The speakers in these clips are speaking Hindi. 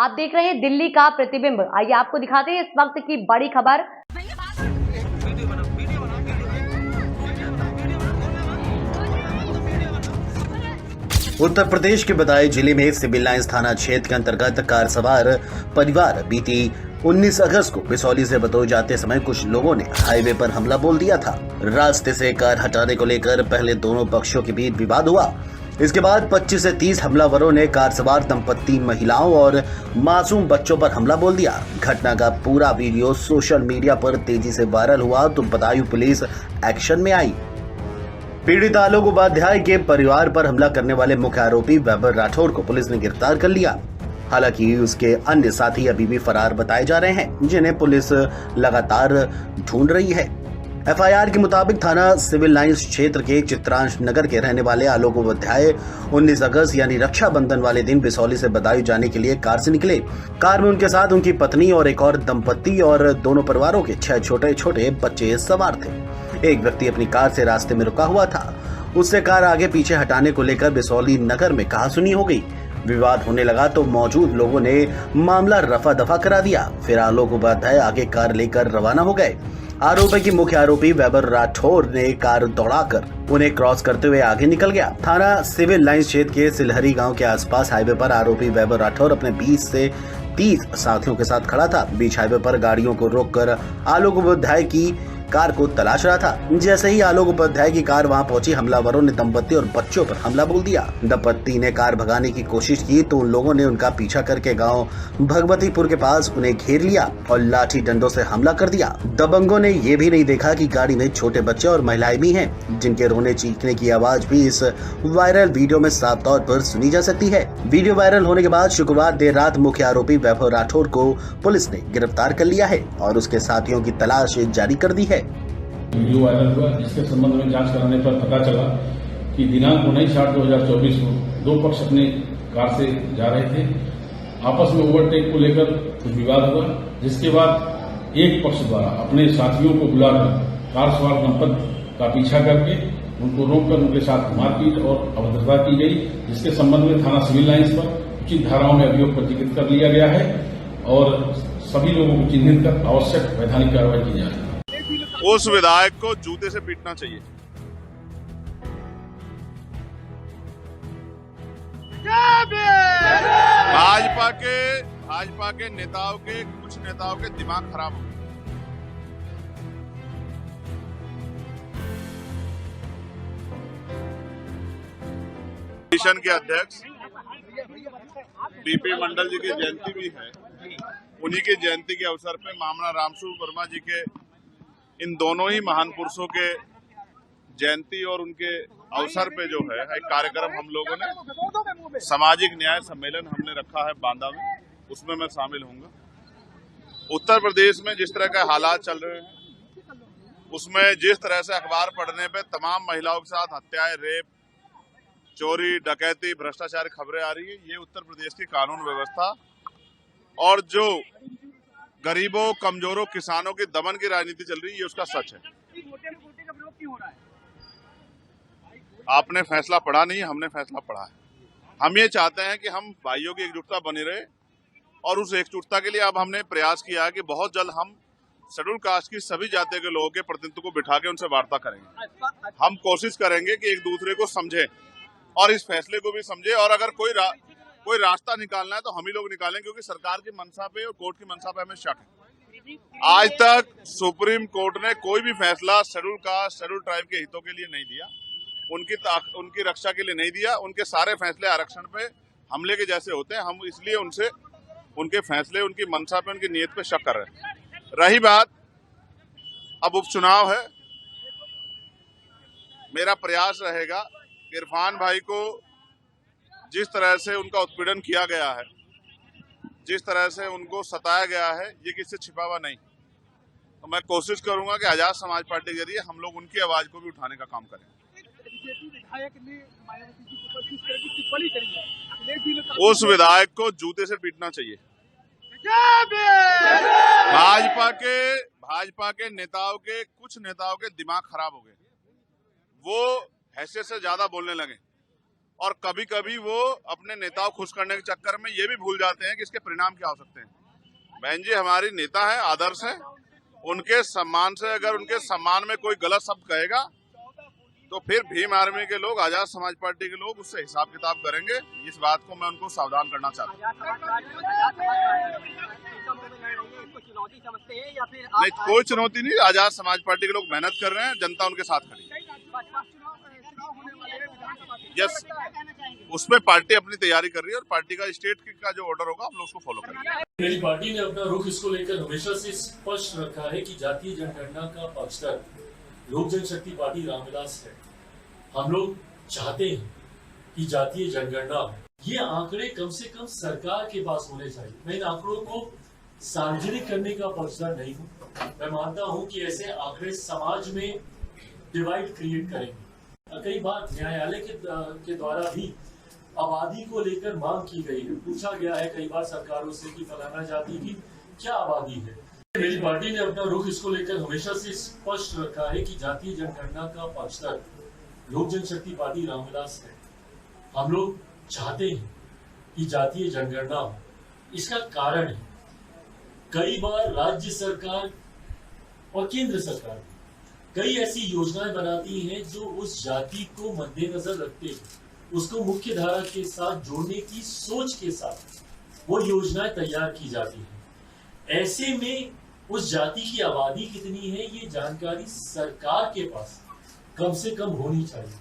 आप देख रहे हैं दिल्ली का प्रतिबिंब। आइए आपको दिखाते हैं इस वक्त की बड़ी खबर। उत्तर प्रदेश के बदायूं जिले में सिविल लाइंस थाना क्षेत्र के अंतर्गत कार सवार परिवार बीती 19 अगस्त को बिसौली से बतौर जाते समय कुछ लोगों ने हाईवे पर हमला बोल दिया था। रास्ते से कार हटाने को लेकर पहले दोनों पक्षों के बीच विवाद हुआ। इसके बाद 25 से 30 हमलावरों ने कार सवार दंपत्ति, महिलाओं और मासूम बच्चों पर हमला बोल दिया। घटना का पूरा वीडियो सोशल मीडिया पर तेजी से वायरल हुआ तो बदायूं पुलिस एक्शन में आई। पीड़ित आलोक उपाध्याय के परिवार पर हमला करने वाले मुख्य आरोपी वैभव राठौर को पुलिस ने गिरफ्तार कर लिया। हालांकि उसके अन्य साथी अभी भी फरार बताए जा रहे हैं, जिन्हें पुलिस लगातार ढूंढ रही है। एफआईआर के मुताबिक थाना सिविल लाइंस क्षेत्र के चित्रांश नगर के रहने वाले आलोक उपाध्याय 19 अगस्त यानी रक्षाबंधन वाले दिन बिसौली से बदायूं जाने के लिए कार से निकले। कार में उनके साथ उनकी पत्नी और एक और दंपत्ति और दोनों परिवारों के 6 छोटे छोटे बच्चे सवार थे। एक व्यक्ति अपनी कार से रास्ते में रुका हुआ था। उससे कार आगे पीछे हटाने को लेकर बिसौली नगर में कहासुनी हो गई। विवाद होने लगा तो मौजूद लोगों ने मामला रफा दफा करा दिया। फिर आलोक उपाध्याय आगे कार लेकर रवाना हो गए। आरोप है कि मुख्य आरोपी वैभव राठौर ने कार दौड़ाकर उन्हें क्रॉस करते हुए आगे निकल गया। थाना सिविल लाइंस क्षेत्र के सिलहरी गांव के आसपास हाईवे पर आरोपी वैभव राठौर अपने 20 से 30 साथियों के साथ खड़ा था। बीच हाईवे पर गाड़ियों को रोककर आलोक उपाध्याय की कार को तलाश रहा था। जैसे ही आलोक उपाध्याय की कार वहां पहुंची, हमलावरों ने दंपत्ति और बच्चों पर हमला बोल दिया। दंपत्ति ने कार भगाने की कोशिश की तो उन लोगों ने उनका पीछा करके गांव भगवतीपुर के पास उन्हें घेर लिया और लाठी डंडों से हमला कर दिया। दबंगों ने ये भी नहीं देखा कि गाड़ी में छोटे बच्चे और महिलाएं भी हैं, जिनके रोने चीखने की आवाज भी इस वायरल वीडियो में साफ तौर पर सुनी जा सकती है। वीडियो वायरल होने के बाद शुक्रवार देर रात मुख्य आरोपी वैभव राठौर को पुलिस ने गिरफ्तार कर लिया है और उसके साथियों की तलाश जारी कर दी है। वीडियो वायरल हुआ, जिसके संबंध में जांच कराने पर पता चला कि दिनांक 19/8/2024 को दो पक्ष अपने कार से जा रहे थे। आपस में ओवरटेक को लेकर कुछ विवाद हुआ, जिसके बाद एक पक्ष द्वारा अपने साथियों को बुलाकर कार सवार दंपत्ति का पीछा करके उनको रोककर उनके साथ मारपीट और अभद्रता की गई, जिसके संबंध में थाना सिविल लाइंस पर उचित धाराओं में अभियोग पंजीकृत कर लिया गया है और सभी लोगों को चिन्हित कर आवश्यक वैधानिक कार्रवाई की जा रही है। उस विधायक को जूते से पीटना चाहिए। भाजपा के नेताओं के कुछ नेताओं के दिमाग खराब हो गए। मिशन के अध्यक्ष बीपी मंडल जी की जयंती भी है। उन्हीं की जयंती के अवसर पर मामला रामस्वरूप वर्मा जी के इन दोनों ही महान पुरुषों के जयंती और उनके अवसर पे जो है एक कार्यक्रम हम लोगों ने सामाजिक न्याय सम्मेलन हमने रखा है बांदा में, उसमें मैं शामिल होऊंगा। उत्तर प्रदेश में जिस तरह के हालात चल रहे हैं, उसमें जिस तरह से अखबार पढ़ने पे तमाम महिलाओं के साथ हत्याएं, रेप, चोरी, डकैती, भ्रष्टाचार खबरें आ रही है, ये उत्तर प्रदेश की कानून व्यवस्था और जो गरीबों, कमजोरों, किसानों की दमन की राजनीति चल रही है, ये उसका सच है। आपने फैसला पढ़ा नहीं, हमने फैसला पढ़ा है। हम ये चाहते हैं कि हम भाइयों की एकजुटता बनी रहे और उस एकजुटता के लिए अब हमने प्रयास किया है कि बहुत जल्द हम शेड्यूल कास्ट की सभी जातियों के लोगों के प्रतिनिधित्व को बिठा के उनसे वार्ता करेंगे। हम कोशिश करेंगे कि एक दूसरे को समझे और इस फैसले को भी समझे, और अगर कोई रास्ता निकालना है तो हम ही लोग निकालें, क्योंकि सरकार की मंशा पे और कोर्ट की मंशा पे हमें शक है। आज तक सुप्रीम कोर्ट ने कोई भी फैसला शेड्यूल कास्ट, शेड्यूल ट्राइब के हितों के लिए नहीं दिया, उनकी रक्षा के लिए नहीं दिया। उनके सारे फैसले आरक्षण पे हमले के जैसे होते हैं। हम इसलिए उनसे उनके फैसले, उनकी मंशा पे, उनकी नीयत पे शक कर रहे हैं। रही बात, अब उपचुनाव है, मेरा प्रयास रहेगा इरफान भाई को जिस तरह से उनका उत्पीड़न किया गया है, जिस तरह से उनको सताया गया है, ये किसी से छिपा हुआ नहीं। तो मैं कोशिश करूंगा कि आजाद समाज पार्टी के जरिए हम लोग उनकी आवाज को भी उठाने का काम करें। उस विधायक को जूते से पीटना चाहिए। भाजपा के नेताओं के कुछ नेताओं के दिमाग खराब हो गए। वो हैसियत से ज्यादा बोलने लगे और कभी कभी वो अपने नेताओं खुश करने के चक्कर में ये भी भूल जाते हैं कि इसके परिणाम क्या हो सकते हैं। बहन जी हमारी नेता है, आदर्श है, उनके सम्मान से अगर उनके सम्मान में कोई गलत शब्द कहेगा तो फिर भीम आर्मी के लोग, आजाद समाज पार्टी के लोग उससे हिसाब किताब करेंगे। इस बात को मैं उनको सावधान करना चाहता हूँ। नहीं, कोई चुनौती नहीं। आजाद समाज पार्टी के लोग मेहनत कर रहे हैं, जनता उनके साथ खड़ी है। यस, उसमें पार्टी अपनी तैयारी कर रही है और पार्टी का स्टेट का जो ऑर्डर होगा हम लोग उसको फॉलो करेंगे। मेरी पार्टी ने अपना रुख इसको लेकर हमेशा से स्पष्ट रखा है कि जातीय जनगणना का पक्षधर लोक जनशक्ति पार्टी रामविलास है। हम लोग चाहते हैं कि जातीय जनगणना, ये आंकड़े कम से कम सरकार के पास होने चाहिए। मैं इन आंकड़ों को सार्वजनिक करने का पक्षधर नहीं हूँ। मैं मानता हूँ कि ऐसे आंकड़े समाज में डिवाइड क्रिएट करेंगे। कई बार न्यायालय के द्वारा भी आबादी को लेकर मांग की गई है, पूछा गया है कई बार सरकारों से कि फलाना जाति की क्या आबादी है। मेरी पार्टी ने अपना रुख इसको लेकर हमेशा से स्पष्ट रखा है कि जातीय जनगणना का पक्षधर लोक जनशक्ति पार्टी रामविलास है। हम लोग चाहते हैं कि जातीय जनगणना हो। इसका कारण है कई बार राज्य सरकार और केंद्र सरकार कई ऐसी योजनाएं बनाती हैं जो उस जाति को मद्देनजर रखते हैं, उसको मुख्य धारा के साथ जोड़ने की सोच के साथ वो योजनाएं तैयार की जाती हैं। ऐसे में उस जाति की आबादी कितनी है ये जानकारी सरकार के पास कम से कम होनी चाहिए,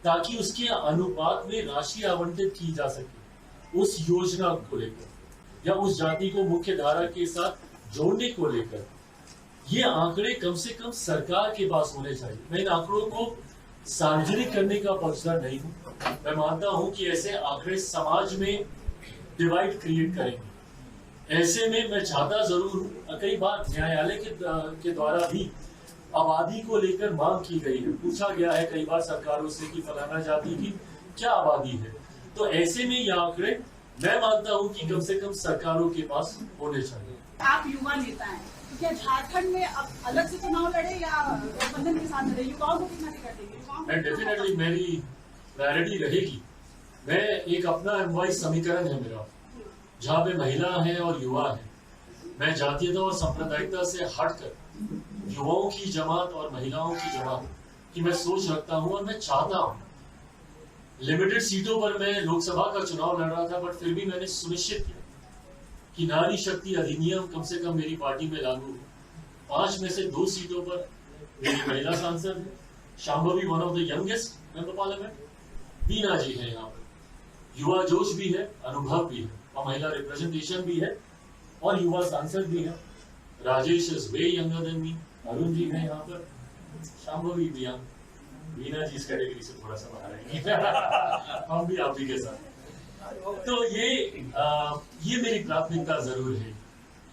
ताकि उसके अनुपात में राशि आवंटित की जा सके उस योजना को लेकर या उस जाति को मुख्य धारा के साथ जोड़ने को लेकर। ये आंकड़े कम से कम सरकार के पास होने चाहिए। मैं इन आंकड़ों को सार्वजनिक करने का पक्षधर नहीं हूँ। मैं मानता हूँ कि ऐसे आंकड़े समाज में डिवाइड क्रिएट करेंगे। ऐसे में मैं चाहता जरूर हूँ, कई बार न्यायालय के द्वारा भी आबादी को लेकर मांग की गई है, पूछा गया है कई बार सरकारों से कि फलाना जाति की क्या आबादी है। तो ऐसे में ये आंकड़े मैं मानता हूँ कि कम से कम सरकारों के पास होने चाहिए। आप युवा नेता हैं, तो क्या झारखंड में अब अलग से चुनाव लड़े या गठबंधन के साथ लड़े? युवाओं को कितना टिकट देंगे? डेफिनेटली मेरी प्रायोरिटी रहेगी। मैं एक अपना एमवाई समीकरण है मेरा, जहाँ पे महिला है और युवा है। मैं जातीयता और सांप्रदायिकता से हटकर युवाओं की जमात और महिलाओं की जमात की मैं सोच रखता हूँ और मैं चाहता हूँ। लिमिटेड सीटों पर मैं लोकसभा का चुनाव लड़ रहा था, बट फिर भी मैंने सुनिश्चित किया कि नारी शक्ति अधिनियम कम से कम मेरी पार्टी में लागू हो। 5 में से 2 सीटों पर मेरी महिला सांसद है। Shambhavi one of the youngest member parliament. Bina ji है यहाँ पर। युवा जोश भी है, अनुभव भी है और महिला रिप्रेजेंटेशन भी है और युवा सांसद भी है। Rajesh is way younger than me. Arun ji है यहाँ पर। शांभवी भी यंग। बीना जी इस कैटेगरी से थोड़ा सा बाहर है। हम भी आप ही के साथ। तो ये मेरी प्राथमिकता जरूर है।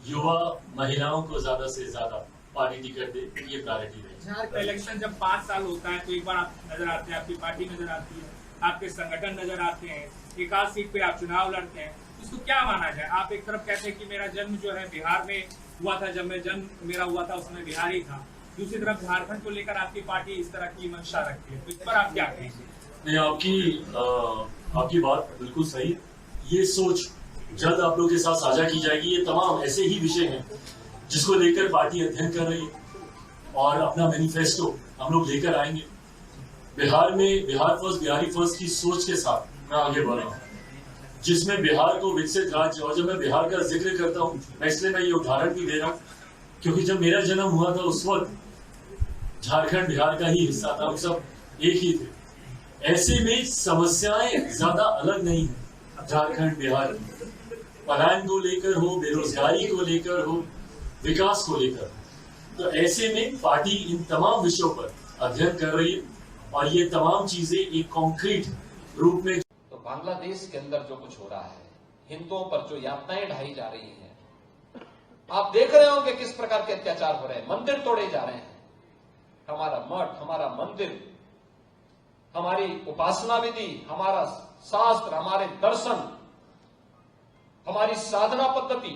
युवा महिलाओं को ज्यादा से ज्यादा पार्टी टिकट दे, ये प्रायोरिटी है। झारखंड इलेक्शन जब 5 साल होता है तो एक बार आप नजर आते हैं, आपकी पार्टी नजर आती है, आपके संगठन नजर आते हैं, एक आध सीट पे आप चुनाव लड़ते हैं। इसको क्या माना जाए? आप एक तरफ कहते हैं कि मेरा जन्म जो है बिहार में हुआ था, जब मैं जन्म मेरा हुआ था उसमें बिहार ही था। दूसरी तरफ झारखंड को लेकर आपकी पार्टी इस तरह की मंशा रखती है, तो इस पर आप क्या कहेंगे? नहीं, आपकी बात बिल्कुल सही। ये सोच जल्द आप लोगों के साथ साझा की जाएगी। ये तमाम ऐसे ही विषय हैं जिसको लेकर पार्टी अध्ययन कर रही है और अपना मैनिफेस्टो हम लोग लेकर आएंगे। बिहार में बिहार फर्स्ट, बिहारी फर्स्ट की सोच के साथ मैं आगे बढ़ रहा हूँ, जिसमें बिहार को विकसित राज्य। और जब मैं बिहार का जिक्र करता हूँ, इसलिए मैं ये उदाहरण भी दे रहा हूँ क्योंकि जब मेरा जन्म हुआ था उस वक्त झारखंड बिहार का ही हिस्सा था, हम सब एक ही थे। ऐसे में समस्याएं ज्यादा अलग नहीं है झारखंड बिहार की। पलायन को लेकर हो, बेरोजगारी को लेकर हो, विकास को लेकर। तो ऐसे में पार्टी इन तमाम विषयों पर अध्ययन कर रही है और ये तमाम चीजें एक कॉन्क्रीट रूप में। तो बांग्लादेश के अंदर जो कुछ हो रहा है, हिंदुओं पर जो यातनाएं ढाई जा रही हैं, आप देख रहे हो कि किस प्रकार के अत्याचार हो रहे हैं। मंदिर तोड़े जा रहे हैं। हमारा मठ, हमारा मंदिर, हमारी उपासना विधि, हमारा शास्त्र, हमारे दर्शन, हमारी साधना पद्धति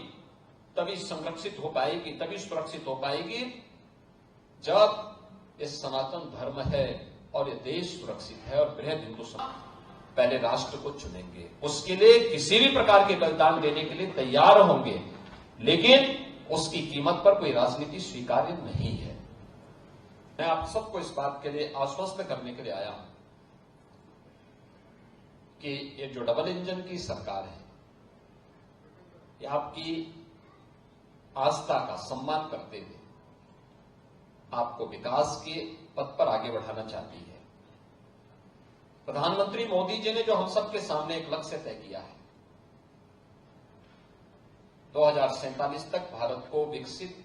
तभी संरक्षित हो पाएगी, तभी सुरक्षित हो पाएगी जब ये सनातन धर्म है और ये देश सुरक्षित है और बृहद हिंदुस्तान। पहले राष्ट्र को चुनेंगे, उसके लिए किसी भी प्रकार के बलिदान देने के लिए तैयार होंगे, लेकिन उसकी कीमत पर कोई राजनीति स्वीकार्य नहीं है। मैं आप सबको इस बात के लिए आश्वस्त करने के लिए आया हूं कि ये जो डबल इंजन की सरकार है, ये आपकी आस्था का सम्मान करते हुए आपको विकास के पथ पर आगे बढ़ाना चाहती है। प्रधानमंत्री मोदी जी ने जो हम सबके सामने एक लक्ष्य तय किया है, 2047 तक भारत को विकसित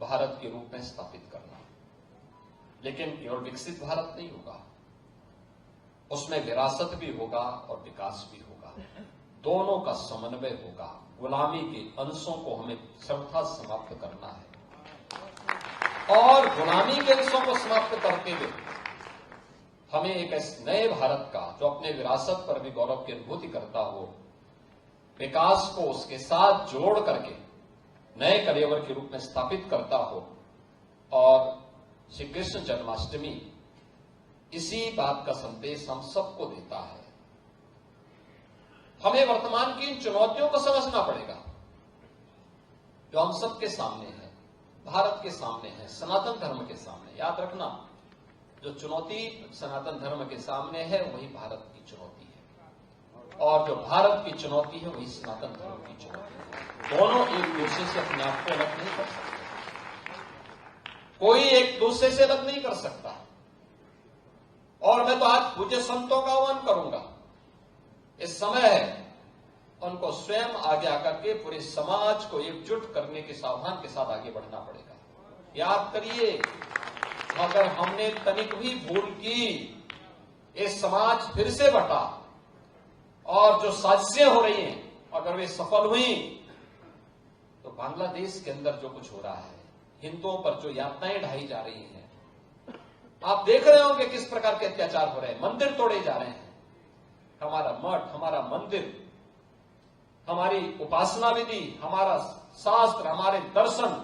भारत के रूप में स्थापित करना। लेकिन केवल विकसित भारत नहीं होगा, उसमें विरासत भी होगा और विकास भी होगा, दोनों का समन्वय होगा। गुलामी के अंशों को हमें सर्वथा समाप्त करना है और गुलामी के अंशों को समाप्त करते हुए हमें एक ऐसे नए भारत का, जो अपने विरासत पर भी गौरव की अनुभूति करता हो, विकास को उसके साथ जोड़ करके नए कलेवर के रूप में स्थापित करता हो। और श्री कृष्ण जन्माष्टमी इसी बात का संदेश हम सबको देता है। हमें वर्तमान की इन चुनौतियों को समझना पड़ेगा जो हम सबके सामने है, भारत के सामने है, सनातन धर्म के सामने। याद रखना, जो चुनौती सनातन धर्म के सामने है वही भारत की चुनौती है, और जो भारत की चुनौती है वही सनातन धर्म की चुनौती है। दोनों एक दूसरे से अपने आप को अलग नहीं कर सकते, कोई एक दूसरे से अलग नहीं कर सकता। और मैं तो आज पूज्य संतों का आह्वान करूंगा, इस समय है उनको स्वयं आगे आकर के पूरे समाज को एकजुट करने के सावधान के साथ आगे बढ़ना पड़ेगा। याद करिए, अगर हमने तनिक भी भूल की, ये समाज फिर से बटा और जो साजिशें हो रही हैं अगर वे सफल हुई तो बांग्लादेश के अंदर जो कुछ हो रहा है, हिंदुओं पर जो यातनाएं ढाई जा रही हैं, आप देख रहे होंगे किस प्रकार के अत्याचार हो रहे हैं, मंदिर तोड़े जा रहे हैं। हमारा मठ, हमारा मंदिर, हमारी उपासना विधि, हमारा शास्त्र, हमारे दर्शन,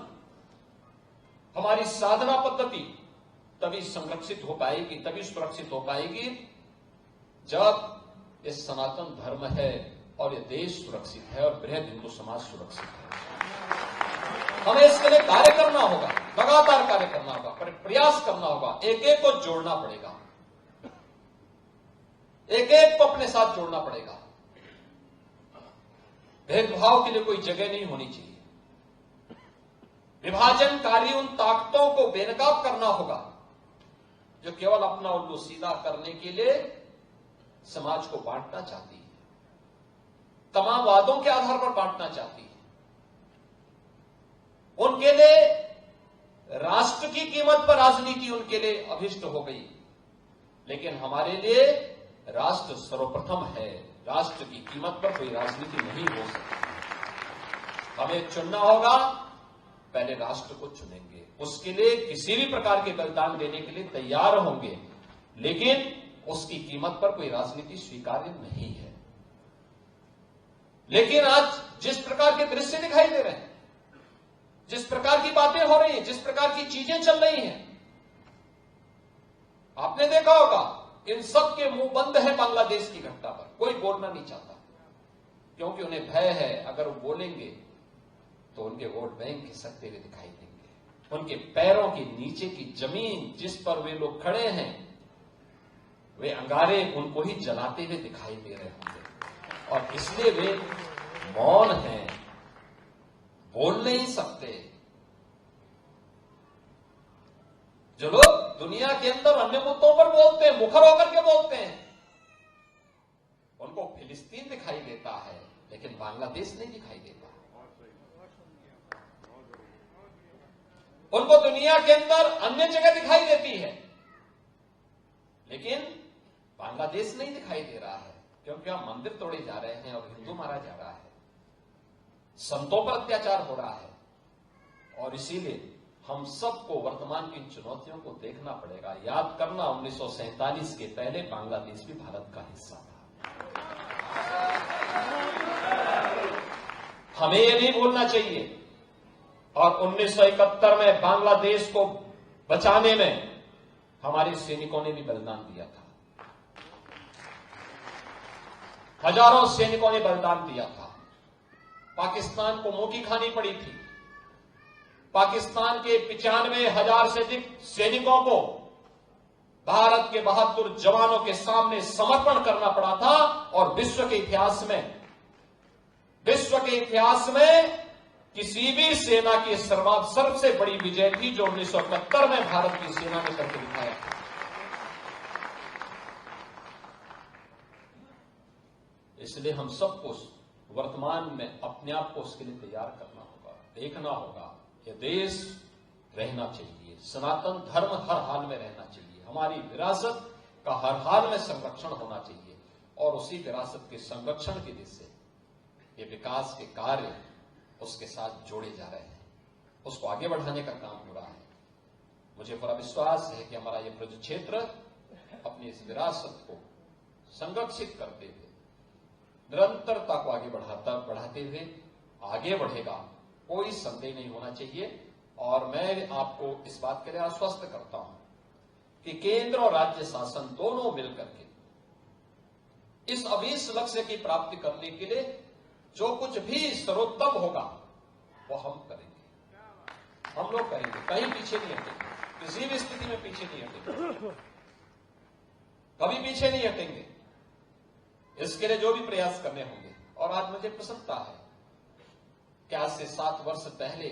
हमारी साधना पद्धति तभी संरक्षित हो पाएगी, तभी सुरक्षित हो पाएगी जब ये सनातन धर्म है और ये देश सुरक्षित है और बृहद हिंदू समाज सुरक्षित है। हमें इसके लिए कार्य करना होगा, लगातार कार्य करना होगा, प्रयास करना होगा, एक एक को जोड़ना पड़ेगा, एक एक को अपने साथ जोड़ना पड़ेगा। भेदभाव के लिए कोई जगह नहीं होनी चाहिए। विभाजनकारी उन ताकतों को बेनकाब करना होगा जो केवल अपना उल्लू सीधा करने के लिए समाज को बांटना चाहती है, तमाम वादों के आधार पर बांटना चाहती है। उनके लिए राष्ट्र की कीमत पर राजनीति उनके लिए अभिष्ट हो गई, लेकिन हमारे लिए राष्ट्र सर्वप्रथम है। राष्ट्र की कीमत पर कोई राजनीति नहीं हो सकती। हमें चुनना होगा, पहले राष्ट्र को चुनेंगे, उसके लिए किसी भी प्रकार के बलिदान देने के लिए तैयार होंगे, लेकिन उसकी कीमत पर कोई राजनीति स्वीकार्य नहीं है। लेकिन आज जिस प्रकार के दृश्य दिखाई दे रहे हैं, जिस प्रकार की बातें हो रही हैं, जिस प्रकार की चीजें चल रही हैं, आपने देखा होगा इन सब के मुंह बंद है बांग्लादेश की घटना पर। कोई बोलना नहीं चाहता क्योंकि उन्हें भय है, अगर वो बोलेंगे तो उनके वोट बैंक खिसकते हुए दिखाई देंगे। उनके पैरों के नीचे की जमीन जिस पर वे लोग खड़े हैं, वे अंगारे उनको ही जलाते हुए दिखाई दे रहे होंगे, और इसलिए वे मौन हैं, बोल नहीं सकते। जो लोग दुनिया के अंदर अन्य मुद्दों पर बोलते हैं, मुखर होकर के बोलते हैं, उनको फिलिस्तीन दिखाई देता है, लेकिन बांग्लादेश नहीं दिखाई देता। उनको दुनिया के अंदर अन्य जगह दिखाई देती है, लेकिन बांग्लादेश नहीं दिखाई दे रहा है, क्योंकि वहां मंदिर तोड़े जा रहे हैं और हिंदू मारा जा रहा है, संतों पर अत्याचार हो रहा है। और इसीलिए हम सबको वर्तमान की चुनौतियों को देखना पड़ेगा। याद करना, 1947 के पहले बांग्लादेश भी भारत का हिस्सा था। हमें यह नहीं भूलना चाहिए। और 1971 में बांग्लादेश को बचाने में हमारे सैनिकों ने भी बलिदान दिया था। हजारों सैनिकों ने बलिदान दिया था। पाकिस्तान को मुंह की खानी पड़ी थी। पाकिस्तान के 95,000 से अधिक सैनिकों को भारत के बहादुर जवानों के सामने समर्पण करना पड़ा था। और विश्व के इतिहास में किसी भी सेना की सबसे बड़ी विजय थी जो 1971 में भारत की सेना ने करके दिखाया था। इसलिए हम सबको वर्तमान में अपने आप को उसके लिए तैयार करना होगा, देखना होगा। यह देश रहना चाहिए, सनातन धर्म हर हाल में रहना चाहिए, हमारी विरासत का हर हाल में संरक्षण होना चाहिए। और उसी विरासत के संरक्षण की दिशा से ये विकास के कार्य उसके साथ जोड़े जा रहे हैं, उसको आगे बढ़ाने का काम हो रहा है। मुझे पूरा विश्वास है कि हमारा ये ब्रज क्षेत्र अपनी इस विरासत को संरक्षित करते हुए निरंतरता को आगे बढ़ाते हुए आगे बढ़ेगा, कोई संदेह नहीं होना चाहिए। और मैं आपको इस बात के लिए आश्वस्त करता हूं कि केंद्र और राज्य शासन दोनों मिलकर के इस अभीष्ट लक्ष्य की प्राप्ति करने के लिए जो कुछ भी सर्वोत्तम होगा वो हम करेंगे, हम लोग करेंगे, कहीं पीछे नहीं हटेंगे, किसी भी स्थिति में पीछे नहीं हटेंगे, कभी पीछे नहीं हटेंगे। इसके लिए जो भी प्रयास करने होंगे। और आज मुझे प्रसन्नता है कि आज से 7 वर्ष पहले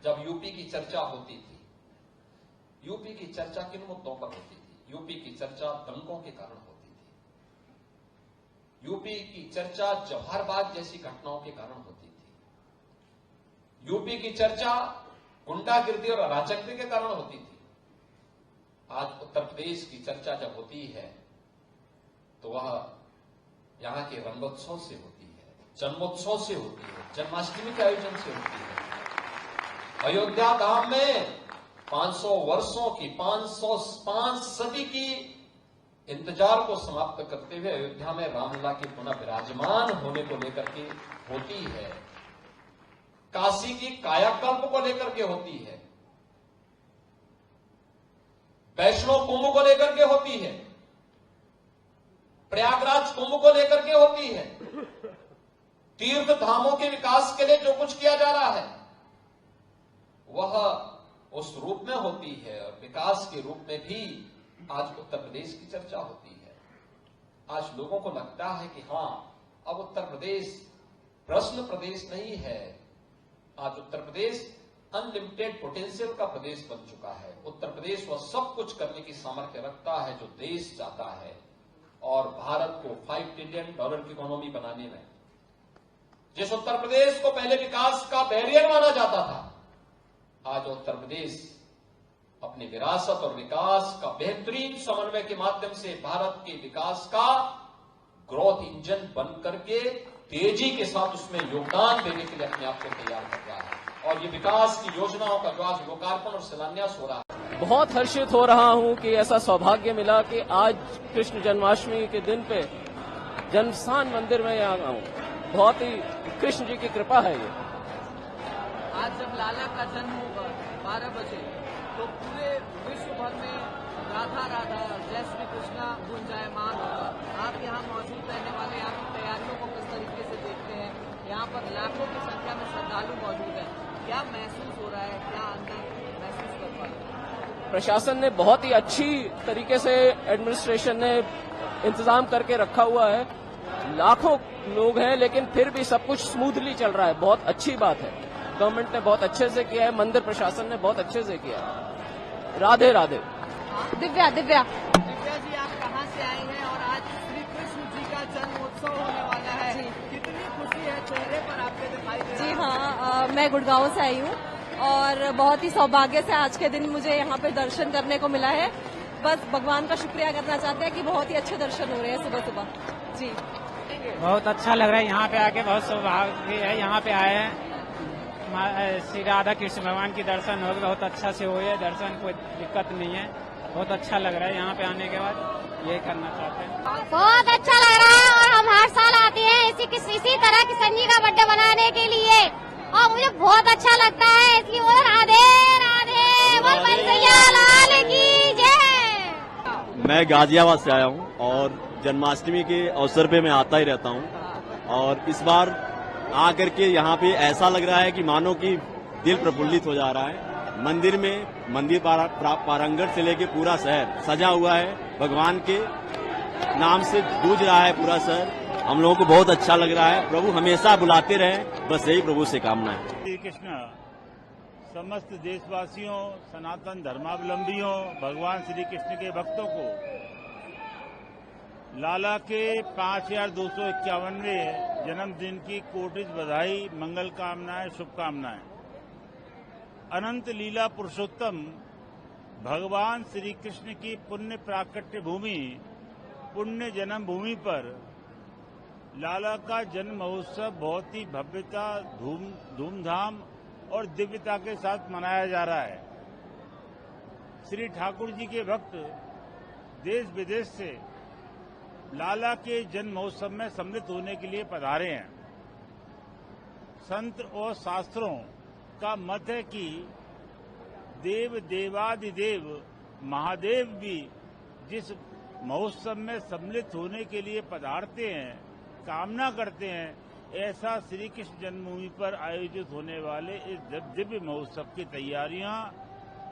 जब यूपी की चर्चा होती थी, यूपी की चर्चा किन मुद्दों पर होती थी? यूपी की चर्चा दंगों के कारण होती थी, यूपी की चर्चा जवाहरबाग जैसी घटनाओं के कारण होती थी, यूपी की चर्चा गुंडागिर्दी और अराजकता के कारण होती थी। आज उत्तर प्रदेश की चर्चा जब होती है तो वह यहां के रंगोत्सव से होती है, जन्मोत्सव से होती है, जन्माष्टमी के आयोजन से होती है। अयोध्या धाम में 500 वर्षों की 505 सदी की इंतजार को समाप्त करते हुए अयोध्या में रामलला के पुनः विराजमान होने को लेकर के होती है, काशी की कायाकल्प को लेकर के होती है, वैष्णो कुंभ को लेकर के होती है, प्रयागराज कुंभ को लेकर के होती है। तीर्थ धामों के विकास के लिए जो कुछ किया जा रहा है वह उस रूप में होती है। और विकास के रूप में भी आज उत्तर प्रदेश की चर्चा होती है। आज लोगों को लगता है कि हां, अब उत्तर प्रदेश प्रश्न प्रदेश नहीं है, आज उत्तर प्रदेश अनलिमिटेड पोटेंशियल का प्रदेश बन चुका है। उत्तर प्रदेश वह सब कुछ करने की सामर्थ्य रखता है जो देश चाहता है। और भारत को $5 ट्रिलियन की इकोनॉमी बनाने में जिस उत्तर प्रदेश को पहले विकास का बैरियर माना जाता था, आज उत्तर प्रदेश अपनी विरासत और विकास का बेहतरीन समन्वय के माध्यम से भारत के विकास का ग्रोथ इंजन बन करके तेजी के साथ उसमें योगदान देने के लिए अपने आप को तैयार कर रहा है। और ये विकास की योजनाओं का जो आज लोकार्पण और शिलान्यास हो रहा है, बहुत हर्षित हो रहा हूं कि ऐसा सौभाग्य मिला कि आज कृष्ण जन्माष्टमी के दिन पे जन्मस्थान मंदिर में यहाँ आऊं। बहुत ही कृष्ण जी की कृपा है ये। आज जब लाला का जन्म होगा 12 बजे तो पूरे विश्व भर में राधा राधा जय श्री कृष्णा गुंजायमान होगा। आप यहाँ मौजूद रहने वाले आप तैयारियों को किस तरीके से देखते हैं? यहाँ पर लाखों की संख्या में श्रद्धालु मौजूद है, क्या महसूस हो रहा है, क्या अंदर महसूस कर पा रहे हैं? प्रशासन ने बहुत ही अच्छी तरीके से, एडमिनिस्ट्रेशन ने इंतजाम करके रखा हुआ है। लाखों लोग हैं लेकिन फिर भी सब कुछ स्मूथली चल रहा है, बहुत अच्छी बात है। गवर्नमेंट ने बहुत अच्छे से किया है, मंदिर प्रशासन ने बहुत अच्छे से किया है। राधे राधे। दिव्या जी, आप कहाँ से आई हैं और आज श्री कृष्ण जी का जन्मोत्सव होने वाला है, कितनी खुशी है चेहरे पर आपके दिखाई दे रही है? जी हाँ, मैं गुड़गांव से आई हूँ और बहुत ही सौभाग्य से आज के दिन मुझे यहाँ पे दर्शन करने को मिला है। बस भगवान का शुक्रिया करना चाहते हैं कि बहुत ही अच्छे दर्शन हो रहे हैं सुबह सुबह। जी बहुत अच्छा लग रहा है यहाँ पे आके, बहुत सौभाग्य है यहाँ पे आए हैं। श्री राधा कृष्ण भगवान की दर्शन हो गए, बहुत अच्छा से हुए दर्शन, कोई दिक्कत नहीं है, बहुत अच्छा लग रहा है यहाँ पे आने के बाद। यही करना चाहते हैं, बहुत अच्छा लग रहा है और हम हर साल आते हैं इसी तरह किशन जी का बर्थडे मनाने के लिए और मुझे बहुत अच्छा लगता है। इसलिए बोलो राधे राधे, बोल बंसैया लाल की जय। मैं गाजियाबाद से आया हूँ और जन्माष्टमी के अवसर पे मैं आता ही रहता हूँ और इस बार आकर के यहाँ पे ऐसा लग रहा है कि मानो कि दिल प्रफुल्लित हो जा रहा है। मंदिर प्रांगण से लेके पूरा शहर सजा हुआ है, भगवान के नाम से गूंज रहा है पूरा शहर। हम लोगों को बहुत अच्छा लग रहा है। प्रभु हमेशा बुलाते रहे, बस यही प्रभु से कामना है। श्री कृष्ण समस्त देशवासियों, सनातन धर्मावलंबियों, भगवान श्री कृष्ण के भक्तों को लाला के 5251वें जन्मदिन की कोटि बधाई, मंगल कामनाएं, शुभकामनाएं। अनंत लीला पुरुषोत्तम भगवान श्री कृष्ण की पुण्य प्राकट्य भूमि, पुण्य जन्म भूमि पर लाला का जन्म महोत्सव बहुत ही भव्यता, धूमधाम और दिव्यता के साथ मनाया जा रहा है। श्री ठाकुर जी के भक्त देश विदेश से लाला के जन्म महोत्सव में सम्मिलित होने के लिए पधारे हैं। संत और शास्त्रों का मत है कि देव देवादिदेव महादेव भी जिस महोत्सव में सम्मिलित होने के लिए पधारते हैं, कामना करते हैं, ऐसा श्री कृष्ण जन्मभूमि पर आयोजित होने वाले इस दिव्य महोत्सव की तैयारियां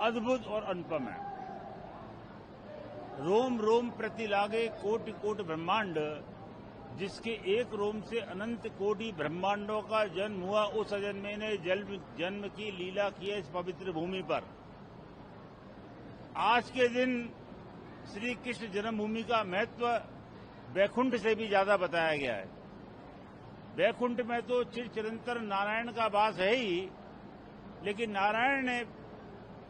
अद्भुत और अनुपम है। रोम रोम प्रति लागे कोटि कोटि ब्रह्मांड, जिसके एक रोम से अनंत कोटि ब्रह्मांडों का जन्म हुआ, उस अजन्मे ने जन्म की लीला की है इस पवित्र भूमि पर। आज के दिन श्री कृष्ण जन्मभूमि का महत्व वैकुंठ से भी ज्यादा बताया गया है। वैकुंठ में तो चिरंतन नारायण का वास है ही, लेकिन नारायण ने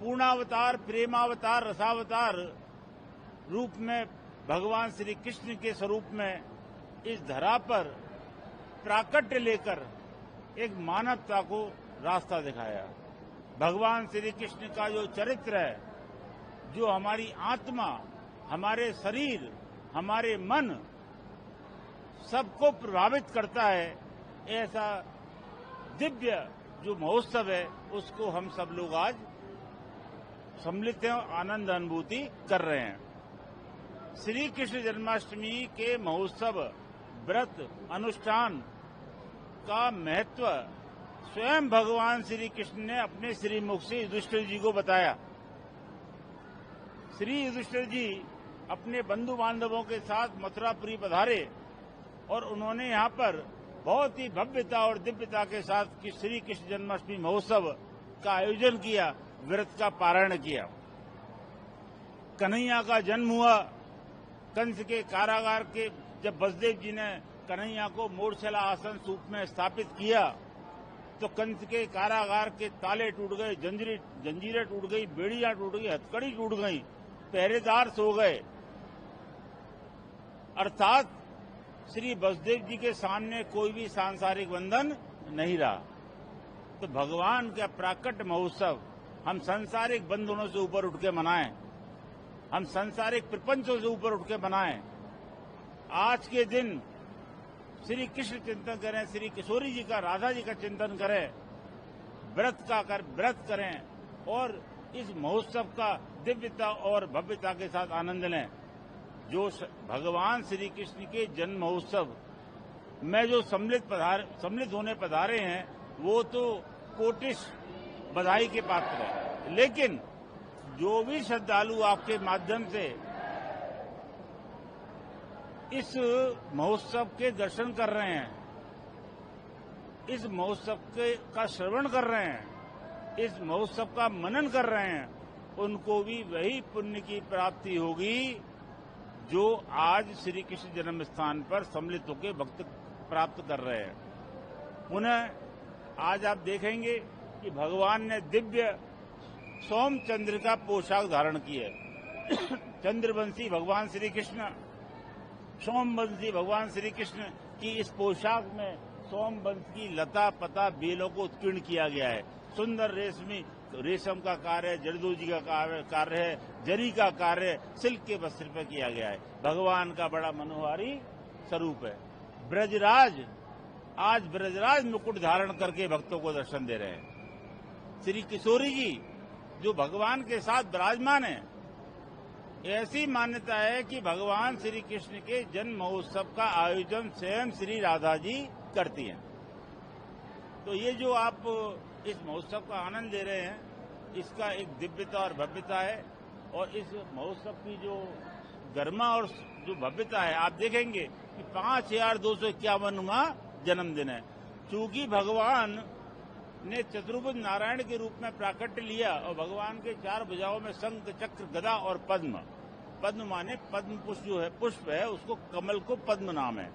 पूर्णावतार, प्रेमावतार, रसावतार रूप में भगवान श्री कृष्ण के स्वरूप में इस धरा पर प्राकट्य लेकर एक मानवता को रास्ता दिखाया। भगवान श्री कृष्ण का जो चरित्र है, जो हमारी आत्मा, हमारे शरीर, हमारे मन सबको प्रभावित करता है, ऐसा दिव्य जो महोत्सव है, उसको हम सब लोग आज सम्मिलित हैं और आनंद अनुभूति कर रहे हैं। श्री कृष्ण जन्माष्टमी के महोत्सव, व्रत, अनुष्ठान का महत्व स्वयं भगवान श्री कृष्ण ने अपने श्रीमुख से युधिष्ठिर जी को बताया। श्री युधिष्ठिर जी अपने बंधु बांधवों के साथ मथुरापुरी पधारे और उन्होंने यहाँ पर बहुत ही भव्यता और दिव्यता के साथ श्री कृष्ण जन्माष्टमी महोत्सव का आयोजन किया, व्रत का पारण किया। कन्हैया का जन्म हुआ कंस के कारागार के, जब वसुदेव जी ने कन्हैया को मूर्छला आसन सूप में स्थापित किया तो कंस के कारागार के ताले टूट गए, जंजीरें टूट गई, बेड़ियां टूट गई, हथकड़ी टूट गई, पहरेदार सो गए। अर्थात श्री वसुदेव जी के सामने कोई भी सांसारिक बंधन नहीं रहा। तो भगवान का प्राकट्य महोत्सव हम सांसारिक बंधनों से ऊपर उठ के मनाएं, हम सांसारिक प्रपंचों से ऊपर उठ के मनाएं। आज के दिन श्री कृष्ण चिंतन करें, श्री किशोरी जी का, राधा जी का चिंतन करें, व्रत करें और इस महोत्सव का दिव्यता और भव्यता के साथ आनंद लें। जो भगवान श्री कृष्ण के जन्म महोत्सव में जो सम्मिलित होने पधारे हैं, वो तो कोटिश बधाई के पात्र है। लेकिन जो भी श्रद्धालु आपके माध्यम से इस महोत्सव के दर्शन कर रहे हैं, इस महोत्सव का श्रवण कर रहे हैं, इस महोत्सव का मनन कर रहे हैं, उनको भी वही पुण्य की प्राप्ति होगी जो आज श्री कृष्ण जन्म स्थान पर सम्मिलित होकर भक्त प्राप्त कर रहे हैं। उन्हें आज आप देखेंगे कि भगवान ने दिव्य सोम चंद्र का पोशाक धारण की है। चंद्रवंशी भगवान श्री कृष्ण, सोमवंशी भगवान श्री कृष्ण की इस पोशाक में सोमवंश की लता पता बेलों को उत्कीर्ण किया गया है। सुंदर रेशम का कार्य, जरदोजी का कार्य है, जरी का कार्य सिल्क के वस्त्र पर किया गया है। भगवान का बड़ा मनोहारी स्वरूप है। ब्रजराज आज ब्रजराज मुकुट धारण करके भक्तों को दर्शन दे रहे हैं। श्री किशोरी जी जो भगवान के साथ विराजमान है, ऐसी मान्यता है कि भगवान श्री कृष्ण के जन्म महोत्सव का आयोजन स्वयं श्री राधा जी करती हैं। तो ये जो आप इस महोत्सव का आनंद ले रहे हैं, इसका एक दिव्यता और भव्यता है। और इस महोत्सव की जो गरिमा और जो भव्यता है, आप देखेंगे कि 5251वां जन्मदिन है। चूंकि भगवान ने चतुर्भुज नारायण के रूप में प्राकट्य लिया और भगवान के 4 भुजाओं में शंख, चक्र, गदा और पद्म, पद्म माने पद्म पुष्प जो है, पुष्प है, उसको कमल को पद्म नाम है।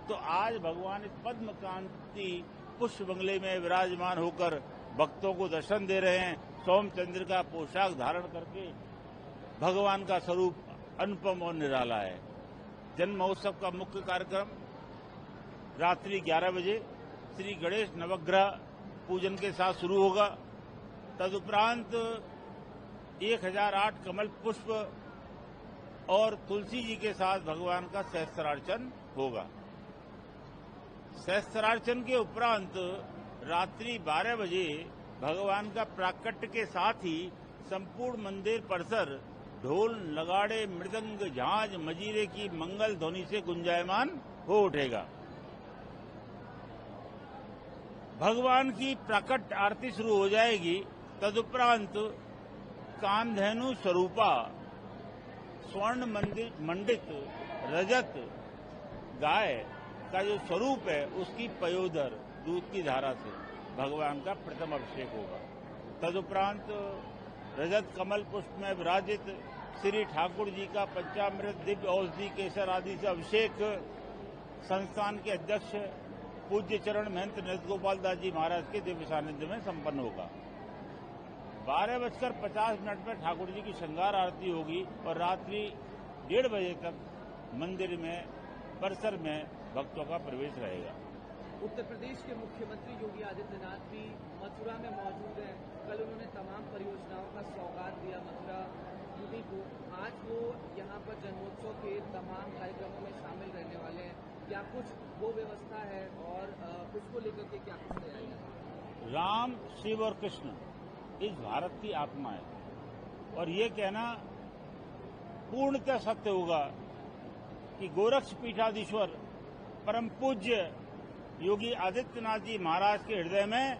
तो आज भगवान इस पद्म कांति पुष्प बंगले में विराजमान होकर भक्तों को दर्शन दे रहे हैं। सोमचंद्र का पोशाक धारण करके भगवान का स्वरूप अनुपम और निराला है। जन्म महोत्सव का मुख्य कार्यक्रम रात्रि 11 बजे श्री गणेश नवग्रह पूजन के साथ शुरू होगा। तदुपरांत 1008 कमल पुष्प और तुलसी जी के साथ भगवान का सहस्त्रार्चन होगा। सहस्त्रार्चन के उपरांत रात्रि 12 बजे भगवान का प्राकट्य के साथ ही संपूर्ण मंदिर परिसर ढोल, नगाड़े, मृदंग, झांझ, मजीरे की मंगल ध्वनि से गुंजायमान हो उठेगा। भगवान की प्रकट आरती शुरू हो जाएगी। तदुपरांत कामधेनु स्वरूपा स्वर्ण मंडित रजत गाय का जो स्वरूप है, उसकी पयोधर दूध की धारा से भगवान का प्रथम अभिषेक होगा। तदुपरांत रजत कमल पुष्प में विराजित श्री ठाकुर जी का पंचामृत, दिव्य औषधि, केसर आदि से अभिषेक संस्थान के अध्यक्ष पूज्य चरण महंत नृत्य गोपाल दास जी महाराज के दिव्य सानिध्य में संपन्न होगा। 12:50 में ठाकुर जी की श्रृंगार आरती होगी और रात्रि 1:30 बजे तक मंदिर में परिसर में भक्तों का प्रवेश रहेगा। उत्तर प्रदेश के मुख्यमंत्री योगी आदित्यनाथ भी मथुरा में मौजूद हैं। कल उन्होंने तमाम परियोजनाओं का सौगात दिया मथुरा यूपी को। आज वो यहाँ पर जन्मोत्सव के तमाम कार्यक्रमों में शामिल रहने वाले हैं। क्या कुछ वो व्यवस्था है और उसको लेकर के क्या कुछ तैयारियां? राम, शिव और कृष्ण इस भारत की आत्मा है और ये कहना पूर्णतः सत्य होगा कि गोरक्ष पीठाधीश्वर परम पूज्य योगी आदित्यनाथ जी महाराज के हृदय में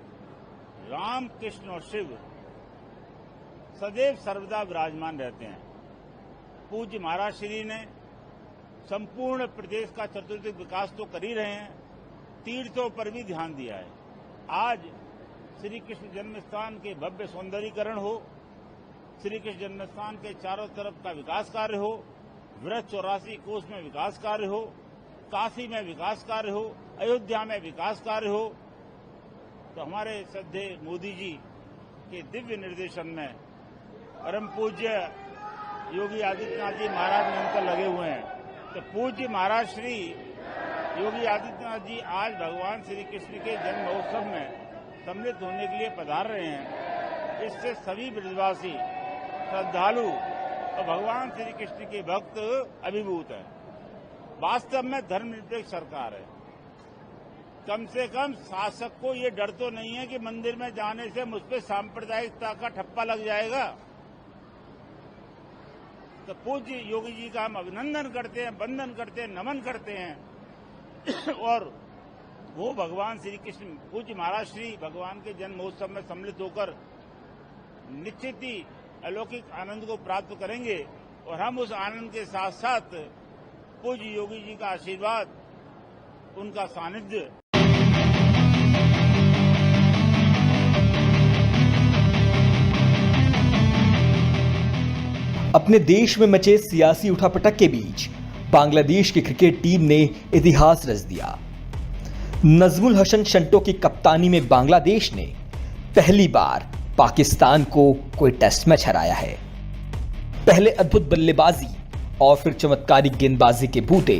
राम, कृष्ण और शिव सदैव सर्वदा विराजमान रहते हैं। पूज्य महाराज श्री ने संपूर्ण प्रदेश का चतुर्दिक विकास तो कर ही रहे हैं, तीर्थों पर भी ध्यान दिया है। आज श्री कृष्ण जन्मस्थान के भव्य सौंदर्यीकरण हो, श्री कृष्ण जन्मस्थान के चारों तरफ का विकास कार्य हो, वृक्ष 84 कोस में विकास कार्य हो, काशी में विकास कार्य हो, अयोध्या में विकास कार्य हो। तो हमारे श्रद्धेय मोदी जी के दिव्य निर्देशन में परम पूज्य योगी आदित्यनाथ जी महाराज निरंतर लगे हुए हैं। तो पूज्य महाराज श्री योगी आदित्यनाथ जी आज भगवान श्री कृष्ण के जन्म महोत्सव में सम्मिलित होने के लिए पधार रहे हैं। इससे सभी ब्रजवासी, श्रद्धालु और भगवान श्री कृष्ण के भक्त अभिभूत हैं। वास्तव में धर्मनिरपेक्ष सरकार है। कम से कम शासक को ये डर तो नहीं है कि मंदिर में जाने से मुझ पर सांप्रदायिकता का ठप्पा लग जाएगा। तो पूज्य योगी जी का हम अभिनंदन करते हैं, वंदन करते हैं, नमन करते हैं और वो भगवान श्री कृष्ण पूज्य महाराज श्री भगवान के जन्म महोत्सव में सम्मिलित होकर निश्चित ही अलौकिक आनंद को प्राप्त करेंगे और हम उस आनंद के साथ साथ पूज्य योगी जी का आशीर्वाद, उनका सानिध्य। अपने देश में मचे सियासी उठापटक के बीच बांग्लादेश की क्रिकेट टीम ने इतिहास रच दिया। नजमुल हसन शंटो की कप्तानी में बांग्लादेश ने पहली बार पाकिस्तान को कोई टेस्ट मैच हराया है। पहले अद्भुत बल्लेबाजी और फिर चमत्कारिक गेंदबाजी के बूते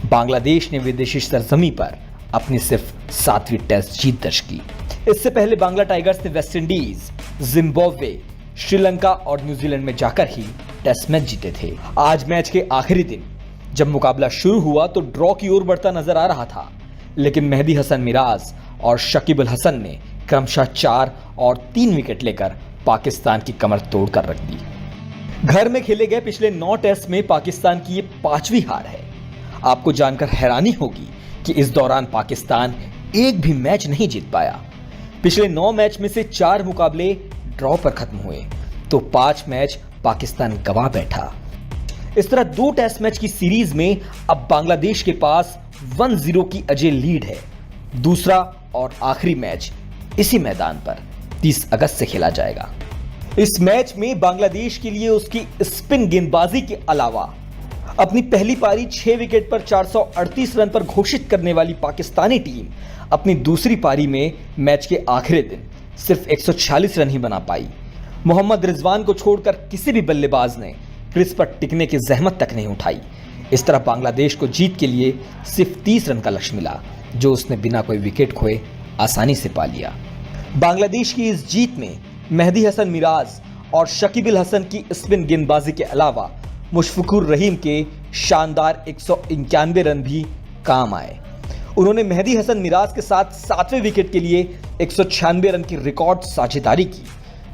बांग्लादेश ने विदेशी सरजमी पर अपनी सिर्फ 7वीं टेस्ट जीत दर्ज की। इससे पहले बांग्ला टाइगर्स ने वेस्टइंडीज, जिम्बाब्वे, श्रीलंका और न्यूजीलैंड में जाकर ही टेस्ट मैच जीते थे। आज मैच के आखिरी दिन जब मुकाबला शुरू हुआ तो ड्रॉ की ओर बढ़ता नजर आ रहा था, लेकिन मेहदी हसन मिराज और शकीब अल हसन ने क्रमशः 4 और 3 विकेट लेकर पाकिस्तान की कमर तोड़ कर रख दी। घर में खेले गए पिछले 9 टेस्ट में पाकिस्तान की ये 5वीं हार है। आपको जानकर हैरानी होगी कि इस दौरान पाकिस्तान एक भी मैच नहीं जीत पाया। पिछले 9 मैच में से 4 मुकाबले ड्रॉ पर खत्म हुए तो 5 मैच पाकिस्तान गंवा बैठा। इस तरह 2 टेस्ट मैच की सीरीज में अब बांग्लादेश के पास 1-0 की अजय लीड है। दूसरा और आखिरी मैच इसी मैदान पर 30 अगस्त से खेला जाएगा। इस मैच में बांग्लादेश के लिए उसकी स्पिन गेंदबाजी के अलावा अपनी पहली पारी 6 विकेट पर 438 रन पर घोषित करने वाली पाकिस्तानी टीम अपनी दूसरी पारी में मैच के आखिरी दिन सिर्फ 146 रन ही बना पाई। मोहम्मद रिजवान को छोड़कर किसी भी बल्लेबाज ने क्रीज पर टिकने की जहमत तक नहीं उठाई। इस तरह बांग्लादेश को जीत के लिए सिर्फ 30 रन का लक्ष्य मिला, जो उसने बिना कोई विकेट खोए आसानी से पा लिया। बांग्लादेश की इस जीत में मेहदी हसन मिराज और शकीब अल हसन की स्पिन गेंदबाजी के अलावा मुशफिकुर रहीम के शानदार 191 रन भी काम आए। उन्होंने मेहदी हसन मिराज के साथ 7वें विकेट के लिए 196 रन की रिकॉर्ड साझेदारी की,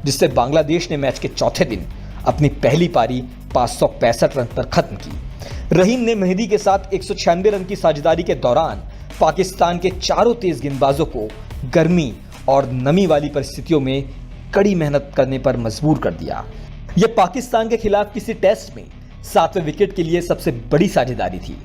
जिससे बांग्लादेश ने मैच के चौथे दिन अपनी पहली पारी 565 रन पर खत्म की। रहीम ने मेहदी के साथ 196 रन की साझेदारी के दौरान पाकिस्तान के चारों तेज गेंदबाजों को गर्मी और नमी वाली परिस्थितियों में कड़ी मेहनत करने पर मजबूर कर दिया। यह पाकिस्तान के खिलाफ किसी टेस्ट में 7वें विकेट के लिए सबसे बड़ी साझेदारी थी।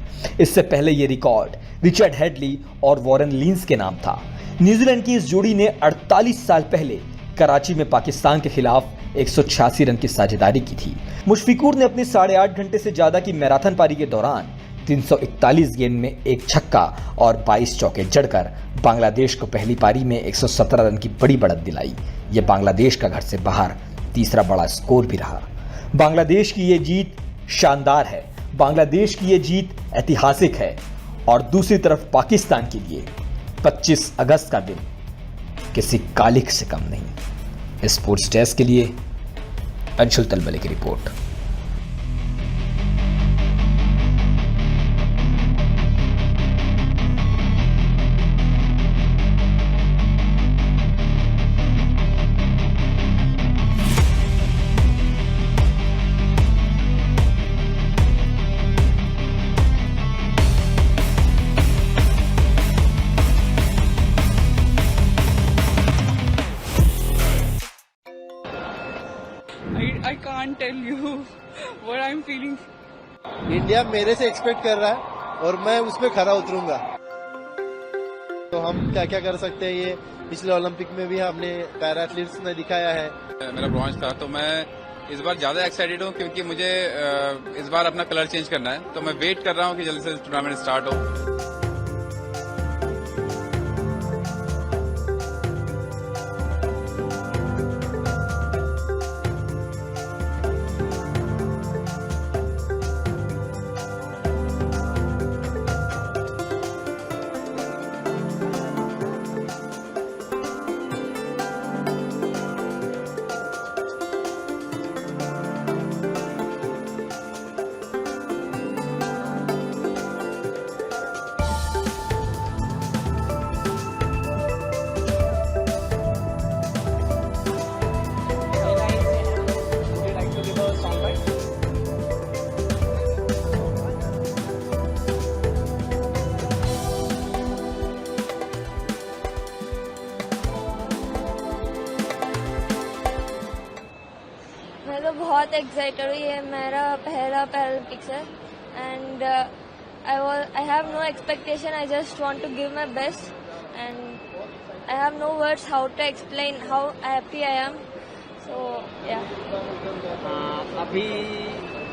इससे पहले यह रिकॉर्ड रिचर्ड हेडली और वॉरेन लीन्स के नाम था। न्यूजीलैंड की इस जोड़ी ने 48 साल पहले कराची में पाकिस्तान के खिलाफ 186 रन की साझेदारी की थी। मुशफिकुर ने अपनी 8.5 घंटे से ज्यादा की मैराथन पारी के दौरान 341 गेंद में 1 छक्का और 22 चौके जड़कर बांग्लादेश को पहली पारी में 117 रन की बड़ी बढ़त दिलाई। यह बांग्लादेश का घर से बाहर तीसरा बड़ा स्कोर भी रहा। बांग्लादेश की यह जीत शानदार है, बांग्लादेश की यह जीत ऐतिहासिक है और दूसरी तरफ पाकिस्तान के लिए 25 अगस्त का दिन किसी कालिक से कम नहीं। स्पोर्ट्स डेस्क के लिए अंशुल तलबले की report. I can't tell you what I'm feeling. India मेरे से एक्सपेक्ट कर रहा है और मैं उस पर खरा उतरूंगा। तो हम क्या क्या कर सकते हैं, ये पिछले ओलंपिक में भी हमने पैरा एथलीट्स ने दिखाया है। मेरा ब्रॉन्ज था तो मैं इस बार ज्यादा एक्साइटेड हूँ क्योंकि मुझे इस बार अपना कलर चेंज करना है। तो मैं वेट कर रहा हूँ कि जल्दी से टूर्नामेंट स्टार्ट हो। मैं तो बहुत एक्साइटेड हूँ। ये मेरा पहला पैरालंपिक्स है and I have no expectation. I just want to give my best and I have no words how to explain how happy I am. So या अभी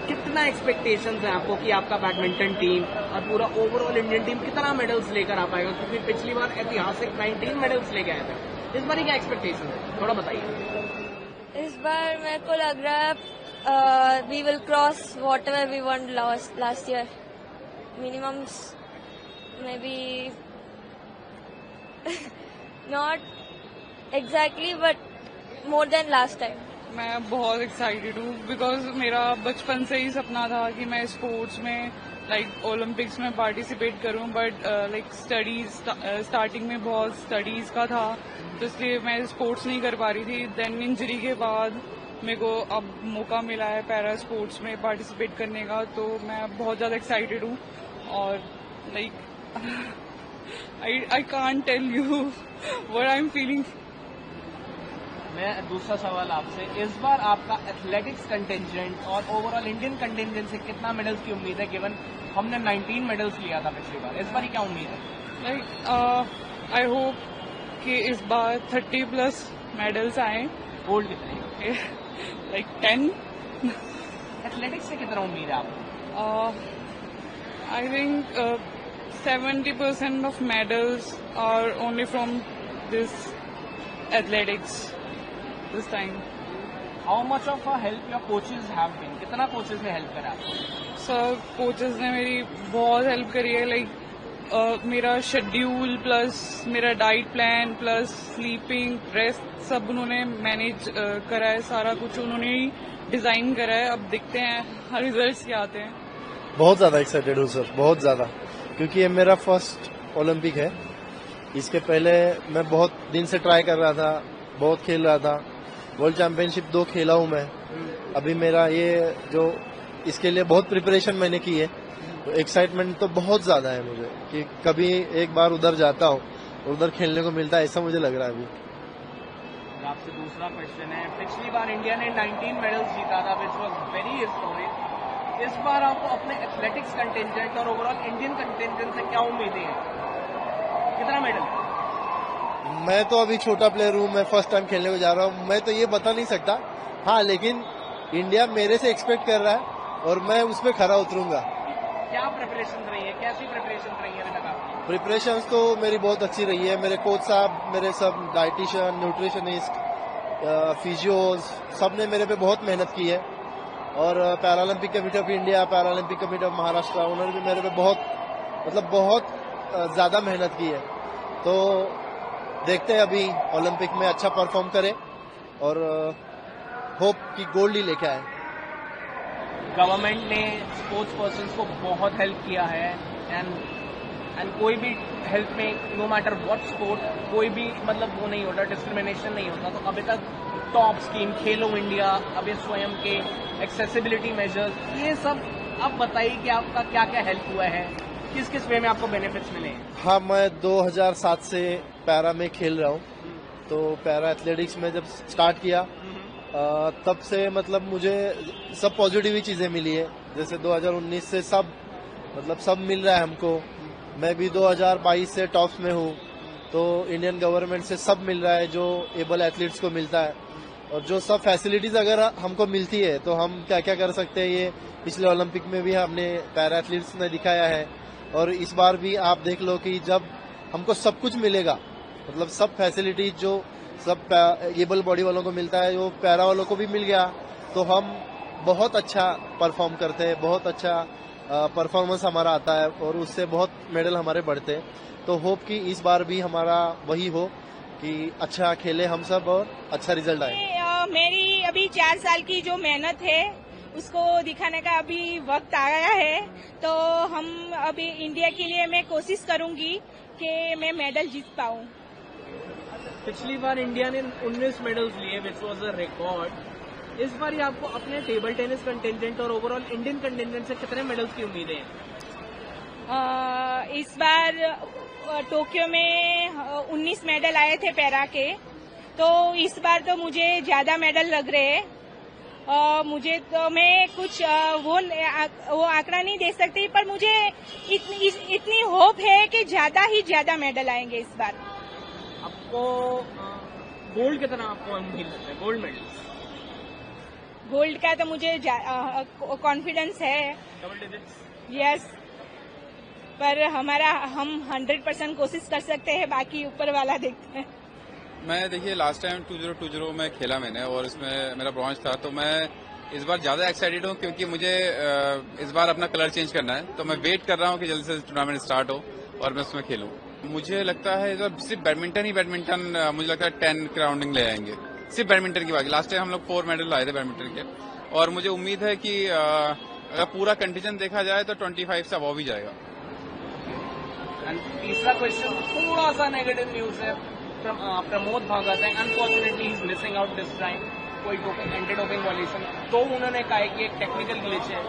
कितना एक्सपेक्टेशंस है आपको कि आपका बैडमिंटन टीम और पूरा ओवरऑल इंडियन टीम कितना मेडल्स लेकर आ पाएगा, क्योंकि पिछली बार ऐतिहासिक 19 मेडल्स लेके आए थे। इस बार क्या एक्सपेक्टेशन है, थोड़ा बताइए। इस बार मेरे को लग रहा है we will cross whatever we won last year. Minimum maybe not exactly but more than last time. मैं बहुत एक्साइटेड हूँ बिकॉज मेरा बचपन से ही सपना था कि मैं स्पोर्ट्स में लाइक ओलंपिक्स में पार्टिसिपेट करूँ, बट लाइक स्टडीज स्टार्टिंग में बहुत स्टडीज का था तो इसलिए मैं स्पोर्ट्स नहीं कर पा रही थी। देन इंजरी के बाद मेरे को अब मौका मिला है पैरा स्पोर्ट्स में पार्टिसिपेट करने का, तो मैं बहुत ज़्यादा एक्साइटेड हूँ और like I can't tell you what I am feeling. मैं दूसरा सवाल आपसे, इस बार आपका एथलेटिक्स कंटेंजेंट और ओवरऑल इंडियन कंटेंजेंट से कितना मेडल्स की उम्मीद है? गिवन हमने 19 मेडल्स लिया था पिछली बार, इस बार क्या उम्मीद है? लाइक आई होप कि इस बार 30+ मेडल्स आए। गोल्ड कितने? लाइक 10। एथलेटिक्स से कितना उम्मीद है आपको? I think 70% of medals are only from this athletics this time. How much of a help your coaches have been? कितना कोचेज ने हेल्प करा आपको? सर कोचेज ने मेरी बहुत हेल्प करी है, लाइक मेरा शेड्यूल प्लस मेरा diet plan plus sleeping rest सब उन्होंने मैनेज करा है, सारा कुछ उन्होंने ही डिजाइन करा है। अब देखते हैं रिजल्ट्स क्या आते हैं। बहुत ज्यादा एक्साइटेड हूँ सर, बहुत ज्यादा, क्योंकि ये मेरा फर्स्ट ओलंपिक है। इसके पहले मैं बहुत दिन से ट्राई कर रहा था, बहुत खेल रहा था। वर्ल्ड चैंपियनशिप 2 खेला हूँ मैं। अभी मेरा ये जो इसके लिए बहुत प्रिपरेशन मैंने की है, तो एक्साइटमेंट तो बहुत ज्यादा है मुझे कि कभी एक बार उधर जाता हूँ, उधर खेलने को मिलता है, ऐसा मुझे लग रहा है अभी। आपसे दूसरा क्वेश्चन है, पिछली बार इंडिया ने 19 मेडल्स जीता था, विच वॉज वेरी हिस्टोरिक। इस बार आपको अपने एथलेटिक्स कंटेंजेंट और ओवरऑल इंडियन कंटेंजेंट से क्या उम्मीदें हैं? कितना मेडल? मैं तो अभी छोटा प्लेयर हूँ, मैं फर्स्ट टाइम खेलने को जा रहा हूँ, मैं तो ये बता नहीं सकता। हाँ, लेकिन इंडिया मेरे से एक्सपेक्ट कर रहा है और मैं उसमें खरा उतरूंगा। क्या प्रिपरेशन रही है, कैसी प्रिपरेशन रही है अभी तक आपकी? प्रिपरेशन तो मेरी बहुत अच्छी रही है। मेरे कोच साहब, मेरे सब डाइटिशियन, न्यूट्रिशनिस्ट, फिजियोज, सब ने मेरे पे बहुत मेहनत की है। और Paralympic committee of India, Paralympic committee of Maharashtra, उन्होंने भी मेरे पे बहुत ज्यादा मेहनत की है। तो देखते हैं अभी ओलंपिक में अच्छा परफॉर्म करे और होप कि गोल्ड ही लेके आए। गवर्नमेंट ने स्पोर्ट्स पर्सन को बहुत हेल्प किया है एंड कोई भी हेल्प में, नो मैटर व्हाट स्पोर्ट, कोई भी मतलब वो नहीं होता, डिस्क्रिमिनेशन नहीं होता। तो अभी तक टॉप स्कीम, खेलो इंडिया, अभी स्वयं के एक्सेसिबिलिटी मेजर्स, ये सब अब बताइए कि आपका क्या क्या हेल्प हुआ है, किस किस वे में आपको बेनिफिट्स मिले हैं? हाँ, मैं 2007 से पैरा में खेल रहा हूँ। तो पैरा एथलेटिक्स में जब स्टार्ट किया तब से मतलब मुझे सब पॉजिटिव ही चीजें मिली है। जैसे 2019 से सब मिल रहा है हमको। मैं भी 2022 से टॉप्स में हूँ, तो इंडियन गवर्नमेंट से सब मिल रहा है जो एबल एथलीट्स को मिलता है। और जो सब फैसिलिटीज अगर हमको मिलती है तो हम क्या क्या कर सकते हैं, ये पिछले ओलंपिक में भी हमने पैरा एथलीट्स ने दिखाया है। और इस बार भी आप देख लो कि जब हमको सब कुछ मिलेगा, मतलब सब फैसिलिटीज जो सब एबल बॉडी वालों को मिलता है, वो पैरा वालों को भी मिल गया, तो हम बहुत अच्छा परफॉर्म करते हैं, बहुत अच्छा परफॉर्मेंस हमारा आता है और उससे बहुत मेडल हमारे बढ़ते हैं। तो होप कि इस बार भी हमारा वही हो कि अच्छा खेले हम सब और अच्छा रिजल्ट आए। मेरी अभी 4 साल की जो मेहनत है उसको दिखाने का अभी वक्त आया है। तो हम अभी इंडिया के लिए मैं कोशिश करूंगी कि मैं मेडल जीत पाऊं। पिछली बार इंडिया ने 19 मेडल्स लिए, विच वाज अ रिकॉर्ड। इस बार आपको अपने टेबल टेनिस कंटेंजेंट और ओवरऑल इंडियन कंटेंजेंट से कितने मेडल्स की उम्मीदें हैं? इस बार टोक्यो में 19 मेडल आए थे पैरा के, तो इस बार तो मुझे ज्यादा मेडल लग रहे हैं। मुझे तो मैं कुछ वो आंकड़ा नहीं दे सकती, पर मुझे इतनी होप है कि ज्यादा ही ज्यादा मेडल आएंगे इस बार। आपको गोल्ड कितना आपको उम्मीद लगता है? Gold medal? गोल्ड का तो मुझे कॉन्फिडेंस है, डबल डिजिट्स? यस, पर हम 100% कोशिश कर सकते हैं, बाकी ऊपर वाला देखते हैं। मैं देखिए लास्ट टाइम 2020 में खेला मैंने और इसमें मेरा ब्रॉन्ज था, तो मैं इस बार ज्यादा एक्साइटेड हूँ क्योंकि मुझे इस बार अपना कलर चेंज करना है। तो मैं वेट कर रहा हूँ कि जल्दी से टूर्नामेंट स्टार्ट हो और मैं उसमें खेलूँ। मुझे लगता है इस बार सिर्फ बैडमिंटन मुझे लगता है 10 के राउंडिंग ले आएंगे, सिर्फ बैडमिंटन की बात। लास्ट टाइम हम लोग 4 मेडल लाए थे बैडमिंटन के, और मुझे उम्मीद है कि अगर पूरा कंटीजेंट देखा जाए तो 25 से अबव ही जाएगा। तीसरा क्वेश्चन थोड़ा सा नेगेटिव न्यूज है, प्रमोद भागवत है, unfortunately he is missing out this time. कोई एंटी डोपिंग वायलेशन, तो उन्होंने कहा कि एक टेक्निकल ग्लिच है,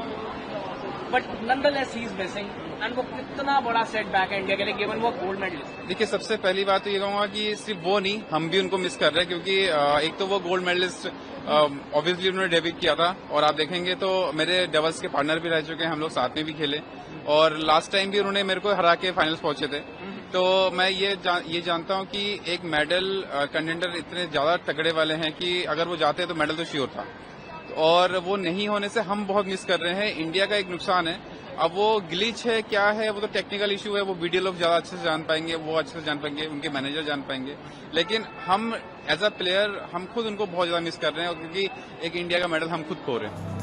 but nonetheless he is missing and वो कितना बड़ा सेटबैक है इंडिया के लिए गिवन वो गोल्ड मेडलिस्ट। देखिए, सबसे पहली बात तो ये कहूंगा कि सिर्फ वो नहीं, हम भी उनको मिस कर रहे हैं, क्योंकि एक तो वो गोल्ड मेडलिस्ट ऑब्वियसली उन्होंने डेब्यू किया था, और आप देखेंगे तो मेरे डबल्स के पार्टनर भी रह चुके हैं, हम लोग साथ में भी खेले, और लास्ट टाइम भी उन्होंने मेरे को हरा के फाइनल्स पहुंचे थे। तो मैं ये जानता हूं कि एक मेडल कंटेंडर इतने ज्यादा तगड़े वाले हैं कि अगर वो जाते हैं तो मेडल तो श्योर था, और वो नहीं होने से हम बहुत मिस कर रहे हैं। इंडिया का एक नुकसान है। अब वो ग्लिच है क्या है, वो तो टेक्निकल इशू है, वो बीडीए लोग ज्यादा अच्छे से जान पाएंगे, वो अच्छे से जान पाएंगे, उनके मैनेजर जान पाएंगे, लेकिन हम एज अ प्लेयर हम खुद उनको बहुत ज्यादा मिस कर रहे हैं, क्योंकि एक इंडिया का मेडल हम खुद खो रहे हैं।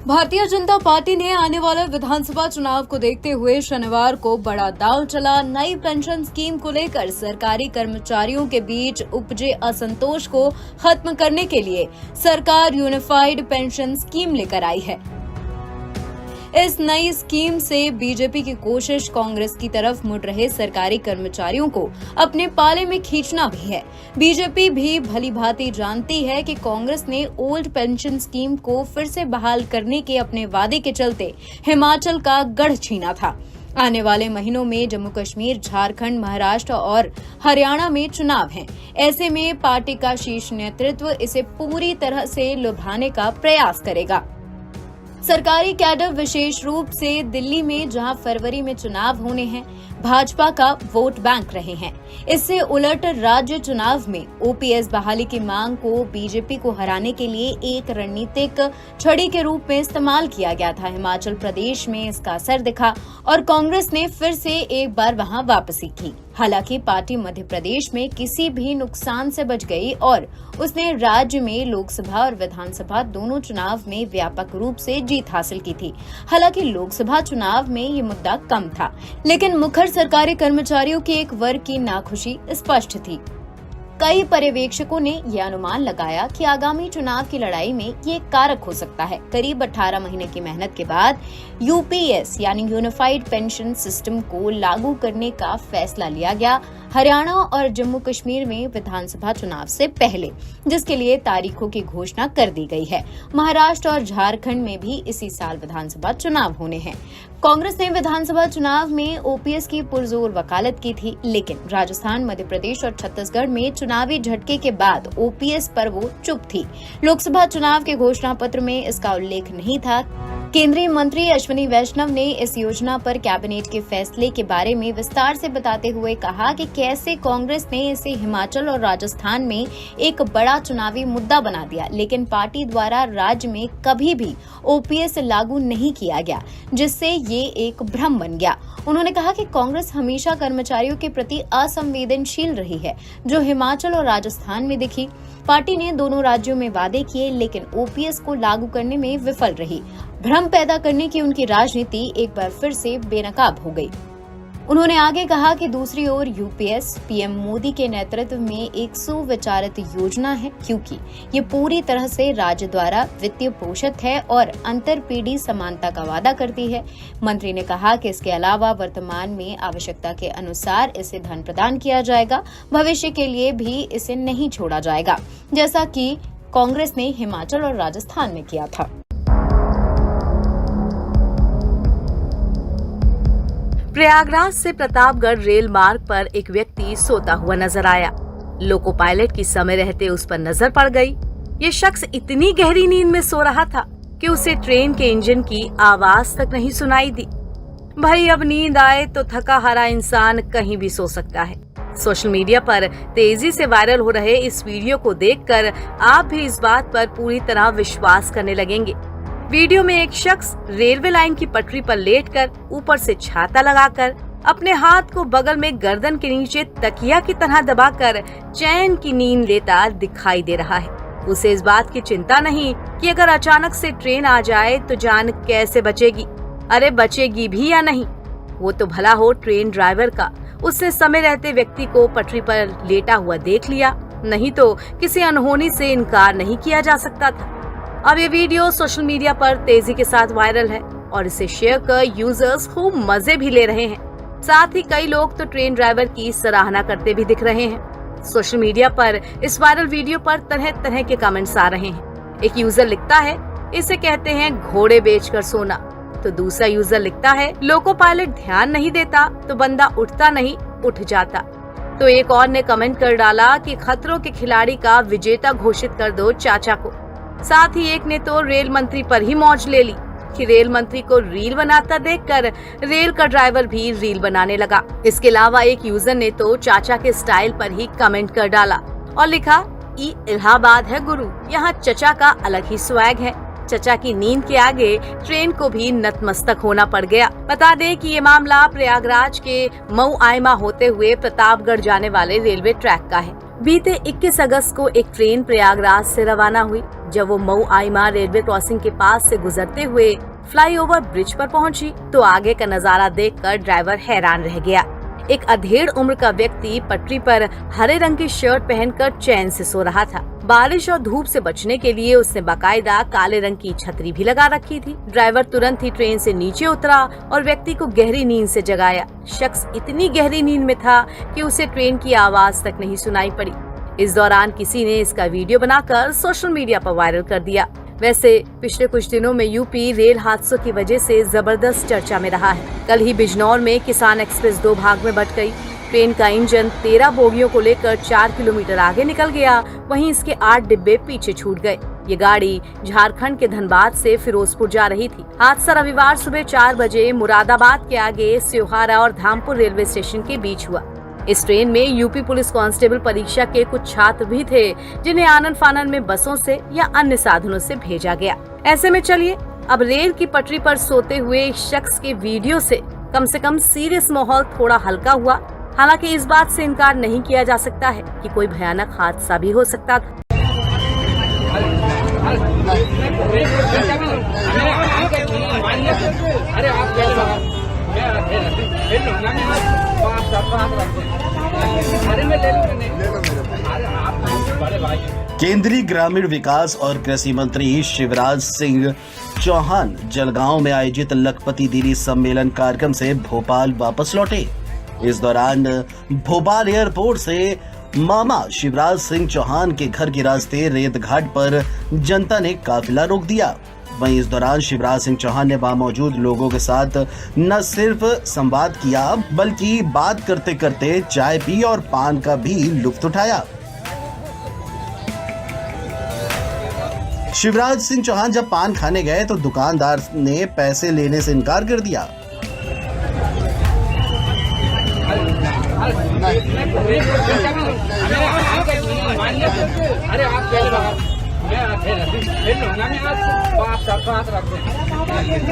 भारतीय जनता पार्टी ने आने वाले विधानसभा चुनाव को देखते हुए शनिवार को बड़ा दांव चला। नई पेंशन स्कीम को लेकर सरकारी कर्मचारियों के बीच उपजे असंतोष को खत्म करने के लिए सरकार यूनिफाइड पेंशन स्कीम लेकर आई है। इस नई स्कीम से बीजेपी की कोशिश कांग्रेस की तरफ मुड़ रहे सरकारी कर्मचारियों को अपने पाले में खींचना भी है। बीजेपी भी भलीभांति जानती है कि कांग्रेस ने ओल्ड पेंशन स्कीम को फिर से बहाल करने के अपने वादे के चलते हिमाचल का गढ़ छीना था। आने वाले महीनों में जम्मू कश्मीर, झारखंड, महाराष्ट्र और हरियाणा में चुनाव हैं। ऐसे में पार्टी का शीर्ष नेतृत्व इसे पूरी तरह से लुभाने का प्रयास करेगा। सरकारी कैडर विशेष रूप से दिल्ली में, जहां फरवरी में चुनाव होने हैं, भाजपा का वोट बैंक रहे हैं। इससे उलट राज्य चुनाव में ओपीएस बहाली की मांग को बीजेपी को हराने के लिए एक रणनीतिक छड़ी के रूप में इस्तेमाल किया गया था। हिमाचल प्रदेश में इसका असर दिखा और कांग्रेस ने फिर से एक बार वहां वापसी की। हालांकि पार्टी मध्य प्रदेश में किसी भी नुकसान से बच गई और उसने राज्य में लोकसभा और विधानसभा दोनों चुनाव में व्यापक रूप से जीत हासिल की थी। हालांकि लोकसभा चुनाव में ये मुद्दा कम था, लेकिन मुखर सरकारी कर्मचारियों के एक वर्ग की नाखुशी स्पष्ट थी। कई पर्यवेक्षकों ने यह अनुमान लगाया कि आगामी चुनाव की लड़ाई में ये कारक हो सकता है। करीब 18 महीने की मेहनत के बाद यूपीएस यानी यूनिफाइड पेंशन सिस्टम को लागू करने का फैसला लिया गया हरियाणा और जम्मू कश्मीर में विधानसभा चुनाव से पहले, जिसके लिए तारीखों की घोषणा कर दी गई है। महाराष्ट्र और झारखंड में भी इसी साल विधानसभा चुनाव होने हैं। कांग्रेस ने विधानसभा चुनाव में ओपीएस की पुरजोर वकालत की थी, लेकिन राजस्थान, मध्य प्रदेश और छत्तीसगढ़ में चुनावी झटके के बाद ओपीएस पर वो चुप थी। लोकसभा चुनाव के घोषणा पत्र में इसका उल्लेख नहीं था। केंद्रीय मंत्री अश्विनी वैष्णव ने इस योजना पर कैबिनेट के फैसले के बारे में विस्तार से बताते हुए कहा कि कैसे कांग्रेस ने इसे हिमाचल और राजस्थान में एक बड़ा चुनावी मुद्दा बना दिया, लेकिन पार्टी द्वारा राज्य में कभी भी ओपीएस लागू नहीं किया गया, जिससे ये एक भ्रम बन गया। उन्होंने कहा कि कांग्रेस हमेशा कर्मचारियों के प्रति असंवेदनशील रही है, जो हिमाचल और राजस्थान में दिखी। पार्टी ने दोनों राज्यों में वादे किए, लेकिन ओपीएस को लागू करने में विफल रही। भ्रम पैदा करने की उनकी राजनीति एक बार फिर से बेनकाब हो गई। उन्होंने आगे कहा कि दूसरी ओर यूपीएस पीएम मोदी के नेतृत्व में एक सुविचारित योजना है, क्योंकि ये पूरी तरह से राज्य द्वारा वित्तीय पोषित है और अंतरपीढ़ी समानता का वादा करती है। मंत्री ने कहा कि इसके अलावा वर्तमान में आवश्यकता के अनुसार इसे धन प्रदान किया जाएगा, भविष्य के लिए भी इसे नहीं छोड़ा जाएगा, जैसा कि कांग्रेस ने हिमाचल और राजस्थान में किया था। प्रयागराज से प्रतापगढ़ रेल मार्ग पर एक व्यक्ति सोता हुआ नजर आया। लोको पायलट की समय रहते उस पर नजर पड़ गई। ये शख्स इतनी गहरी नींद में सो रहा था कि उसे ट्रेन के इंजन की आवाज तक नहीं सुनाई दी। भाई, अब नींद आए तो थका हारा इंसान कहीं भी सो सकता है। सोशल मीडिया पर तेजी से वायरल हो रहे इस वीडियो को देखकर आप भी इस बात पर पूरी तरह विश्वास करने लगेंगे। वीडियो में एक शख्स रेलवे लाइन की पटरी पर लेटकर ऊपर से छाता लगाकर अपने हाथ को बगल में गर्दन के नीचे तकिया की तरह दबाकर चैन की नींद लेता दिखाई दे रहा है। उसे इस बात की चिंता नहीं कि अगर अचानक से ट्रेन आ जाए तो जान कैसे बचेगी। अरे बचेगी भी या नहीं, वो तो भला हो ट्रेन ड्राइवर का। उसने समय रहते व्यक्ति को पटरी पर लेटा हुआ देख लिया, नहीं तो किसी अनहोनी से इनकार नहीं किया जा सकता था। अब ये वीडियो सोशल मीडिया पर तेजी के साथ वायरल है और इसे शेयर कर यूजर्स खूब मजे भी ले रहे हैं। साथ ही कई लोग तो ट्रेन ड्राइवर की सराहना करते भी दिख रहे हैं। सोशल मीडिया पर इस वायरल वीडियो पर तरह तरह के कमेंट्स आ रहे हैं। एक यूजर लिखता है, इसे कहते हैं घोड़े बेचकर सोना। तो दूसरा यूजर लिखता है, लोको पायलट ध्यान नहीं देता तो बंदा उठता नहीं उठ जाता। तो एक और ने कमेंट कर डाला कि खतरों के खिलाड़ी का विजेता घोषित कर दो चाचा को। साथ ही एक ने तो रेल मंत्री पर ही मौज ले ली कि रेल मंत्री को रील बनाता देखकर रेल का ड्राइवर भी रील बनाने लगा। इसके अलावा एक यूजर ने तो चाचा के स्टाइल पर ही कमेंट कर डाला और लिखा, इलाहाबाद है गुरु, यहाँ चचा का अलग ही स्वैग है। चचा की नींद के आगे ट्रेन को भी नतमस्तक होना पड़ गया। बता दें कि ये मामला प्रयागराज के मऊ आयमा होते हुए प्रतापगढ़ जाने वाले रेलवे ट्रैक का है। बीते 21 अगस्त को एक ट्रेन प्रयागराज से रवाना हुई। जब वो मऊ आयमा रेलवे क्रॉसिंग के पास से गुजरते हुए फ्लाईओवर ब्रिज पर पहुंची तो आगे का नजारा देखकर ड्राइवर हैरान रह गया। एक अधेड़ उम्र का व्यक्ति पटरी पर हरे रंग की शर्ट पहनकर चैन से सो रहा था। बारिश और धूप से बचने के लिए उसने बाकायदा काले रंग की छतरी भी लगा रखी थी। ड्राइवर तुरंत ही ट्रेन से नीचे उतरा और व्यक्ति को गहरी नींद से जगाया। शख्स इतनी गहरी नींद में था कि उसे ट्रेन की आवाज तक नहीं सुनाई पड़ी। इस दौरान किसी ने इसका वीडियो बनाकर सोशल मीडिया पर वायरल कर दिया। वैसे पिछले कुछ दिनों में यूपी रेल हादसों की वजह से जबरदस्त चर्चा में रहा है। कल ही बिजनौर में किसान एक्सप्रेस 2 भाग में बंट गई। ट्रेन का इंजन 13 बोगियों को लेकर 4 किलोमीटर आगे निकल गया, वहीं इसके 8 डिब्बे पीछे छूट गए। ये गाड़ी झारखंड के धनबाद से फिरोजपुर जा रही थी। हादसा रविवार सुबह 4 बजे मुरादाबाद के आगे स्योहारा और धामपुर रेलवे स्टेशन के बीच हुआ। इस ट्रेन में यूपी पुलिस कांस्टेबल परीक्षा के कुछ छात्र भी थे, जिन्हें आनन फानन में बसों से या अन्य साधनों से भेजा गया। ऐसे में चलिए अब रेल की पटरी पर सोते हुए इस शख्स के वीडियो से कम सीरियस माहौल थोड़ा हल्का हुआ। हालांकि इस बात से इनकार नहीं किया जा सकता है कि कोई भयानक हादसा भी हो सकता था। केंद्रीय ग्रामीण विकास और कृषि मंत्री शिवराज सिंह चौहान जलगांव में आयोजित लखपति दीदी सम्मेलन कार्यक्रम से भोपाल वापस लौटे। इस दौरान भोपाल एयरपोर्ट से मामा शिवराज सिंह चौहान के घर के रास्ते रेत घाट पर जनता ने काफिला रोक दिया। वहीं इस दौरान शिवराज सिंह चौहान ने वहां मौजूद लोगों के साथ न सिर्फ संवाद किया बल्कि बात करते करते चाय पी और पान का भी लुत्फ उठाया। शिवराज सिंह चौहान जब पान खाने गए तो दुकानदार ने पैसे लेने से इनकार कर दिया। अरे आप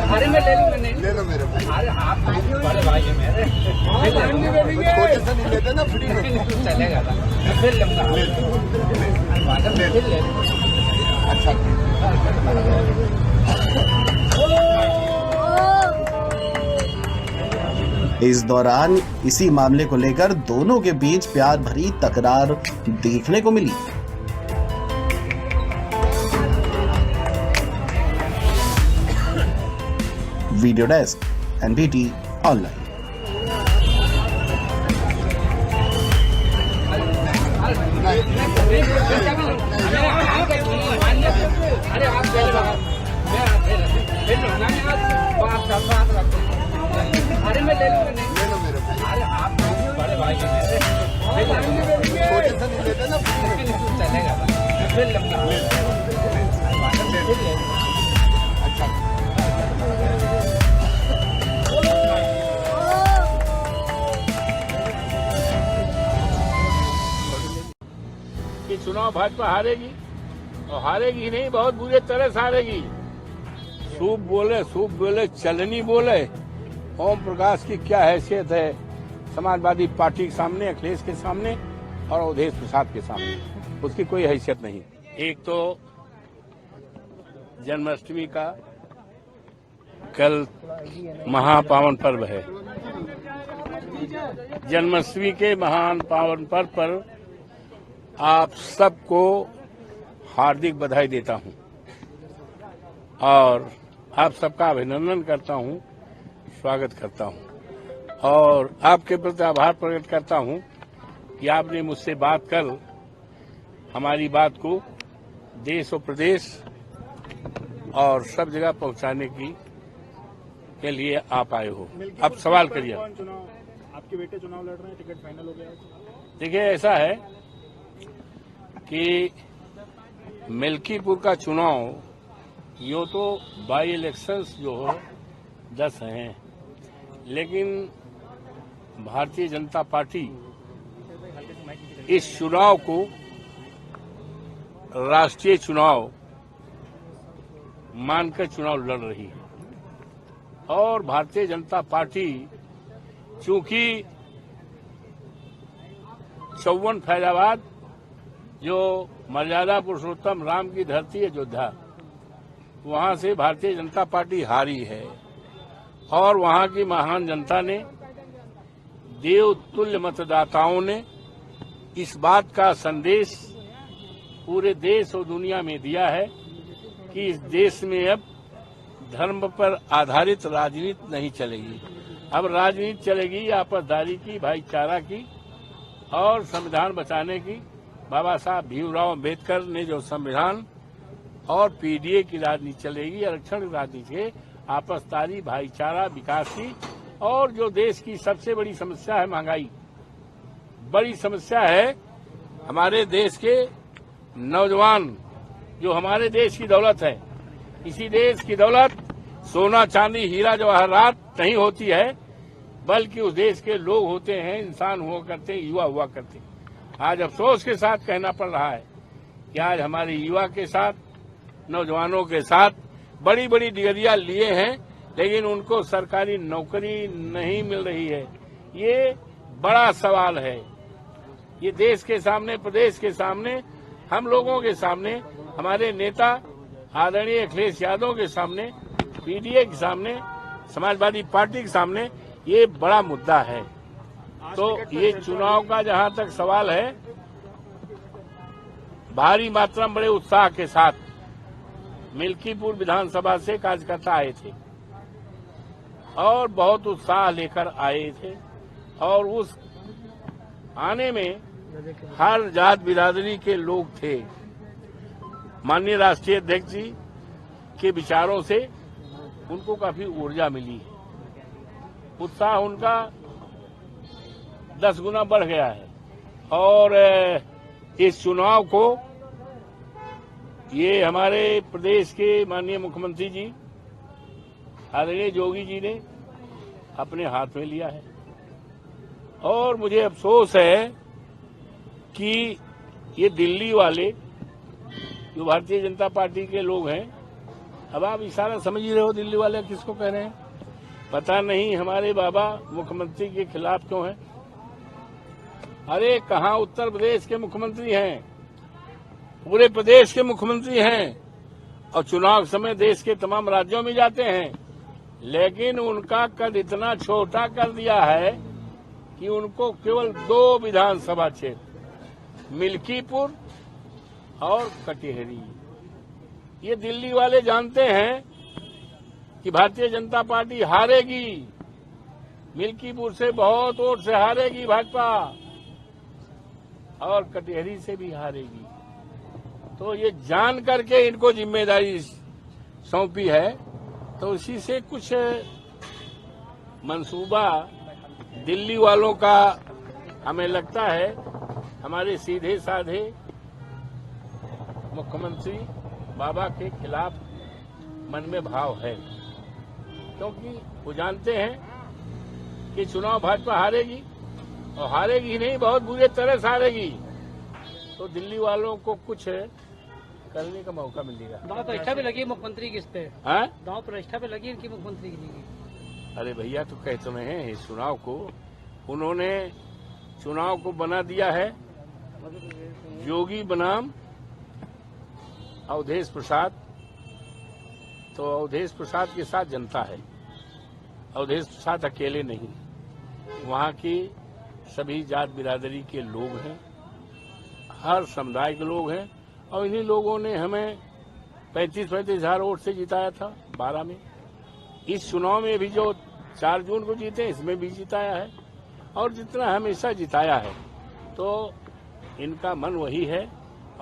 अरे मैं ले लूंगा, नहीं ले लो मेरे भाई। अरे आप बड़े भाई हैं मेरे, छोटे से नहीं लेते ना, फ्री में चलेगा ना, मैं फिर लूंगा, फिर ले अच्छा। इस दौरान इसी मामले को लेकर दोनों के बीच प्यार भरी तकरार देखने को मिली। Video desk NBT online. अरे आप अरे मैं ले लूंगा, नहीं ले लो मेरे भाई। अरे आप बड़े भाई हैं मेरे, छोटे से नहीं लेते ना, चलेगा ना, मैं फिर लूंगा, फिर ले अच्छा। कि चुनाव भाजपा हारेगी और हारेगी नहीं, बहुत बुरे तरह से हारेगी। सूप बोले चलनी बोले। ओम प्रकाश की क्या हैसियत है समाजवादी पार्टी के सामने, अखिलेश के सामने और अवधेश प्रसाद के सामने, उसकी कोई हैसियत नहीं। एक तो जन्माष्टमी का कल महापावन पर्व है, जन्माष्टमी के महान पावन पर्व पर आप सबको हार्दिक बधाई देता हूं और आप सबका अभिनंदन करता हूं, स्वागत करता हूं और आपके प्रति आभार प्रकट करता हूं कि आपने मुझसे बात कर हमारी बात को देश और प्रदेश और सब जगह पहुंचाने के लिए आप आए हो। अब सवाल करिए। आपके बेटे चुनाव लड़ रहे हैं, टिकट फाइनल हो गया है? देखिए, ऐसा है कि मिल्कीपुर का चुनाव यूं तो बाई इलेक्शंस जो 10 हैं, लेकिन भारतीय जनता पार्टी इस चुनाव को राष्ट्रीय चुनाव मानकर चुनाव लड़ रही है और भारतीय जनता पार्टी चूंकि 54 फैजाबाद जो मर्यादा पुरुषोत्तम राम की धरती है अयोध्या, वहां से भारतीय जनता पार्टी हारी है और वहां की महान जनता ने, देवतुल्य मतदाताओं ने इस बात का संदेश पूरे देश और दुनिया में दिया है कि इस देश में अब धर्म पर आधारित राजनीति नहीं चलेगी। अब राजनीति चलेगी आपसदारी की, भाईचारा की और संविधान बचाने की। बाबा साहब भीमराव अम्बेडकर ने जो संविधान और पीडीए की राजनीति चलेगी, आरक्षण की राजनीति है, आपसदारी, भाईचारा, विकास की। और जो देश की सबसे बड़ी समस्या है महंगाई, बड़ी समस्या है हमारे देश के नौजवान, जो हमारे देश की दौलत है। इसी देश की दौलत सोना, चांदी, हीरा, जवाहरात नहीं होती है, बल्कि उस देश के लोग होते हैं, इंसान हुआ करते हैं, युवा हुआ करते हैं। आज अफसोस के साथ कहना पड़ रहा है कि आज हमारे युवा के साथ, नौजवानों के साथ बड़ी बड़ी डिग्रियां लिए हैं, लेकिन उनको सरकारी नौकरी नहीं मिल रही है। ये बड़ा सवाल है। ये देश के सामने, प्रदेश के सामने, हम लोगों के सामने, हमारे नेता आदरणीय अखिलेश यादव के सामने, पीडीए के सामने, समाजवादी पार्टी के सामने ये बड़ा मुद्दा है। तो ये चुनाव का जहां तक सवाल है, भारी मात्रा में बड़े उत्साह के साथ मिल्कीपुर विधानसभा से कार्यकर्ता आए थे और बहुत उत्साह लेकर आए थे और उस आने में हर जात बिरादरी के लोग थे। माननीय राष्ट्रीय अध्यक्ष जी के विचारों से उनको काफी ऊर्जा मिली है, उत्साह उनका 10 गुना बढ़ गया है और इस चुनाव को ये हमारे प्रदेश के माननीय मुख्यमंत्री जी आदरणीय योगी जी ने अपने हाथ में लिया है और मुझे अफसोस है कि ये दिल्ली वाले जो भारतीय जनता पार्टी के लोग हैं, अब आप इशारा समझ ही रहे हो दिल्ली वाले किसको कह रहे हैं। पता नहीं हमारे बाबा मुख्यमंत्री के खिलाफ क्यों हैं। अरे कहाँ उत्तर प्रदेश के मुख्यमंत्री हैं, पूरे प्रदेश के मुख्यमंत्री हैं और चुनाव समय देश के तमाम राज्यों में जाते हैं, लेकिन उनका कद इतना छोटा कर दिया है कि उनको केवल 2 विधानसभा क्षेत्र, मिल्कीपुर और कटिहारी। ये दिल्ली वाले जानते हैं कि भारतीय जनता पार्टी हारेगी, मिल्कीपुर से बहुत वोट से हारेगी भाजपा और कटिहारी से भी हारेगी। तो ये जान करके इनको जिम्मेदारी सौंपी है, तो इसी से कुछ मंसूबा दिल्ली वालों का हमें लगता है हमारे सीधे साधे मुख्यमंत्री बाबा के खिलाफ मन में भाव है, क्योंकि वो जानते हैं कि चुनाव भाजपा हारेगी और हारेगी ही नहीं, बहुत बुरी तरह से हारेगी। तो दिल्ली वालों को कुछ करने का मौका मिलेगा। दांव प्रतिष्ठा पे लगी मुख्यमंत्री किस पे? दांव प्रतिष्ठा पे लगी इनकी मुख्यमंत्री की। अरे भैया, तो कहते नहीं है इस चुनाव को, उन्होंने चुनाव को बना दिया है योगी बनाम अवधेश प्रसाद। तो अवधेश प्रसाद के साथ जनता है, अवधेश प्रसाद अकेले नहीं। वहाँ की सभी जात बिरादरी के लोग हैं, हर समुदाय के लोग हैं और इन्हीं लोगों ने हमें 35-35 हजार वोट से जिताया था 12 में। इस चुनाव में भी जो 4 जून को जीते इसमें भी जिताया है और जितना हमेशा जिताया है, तो इनका मन वही है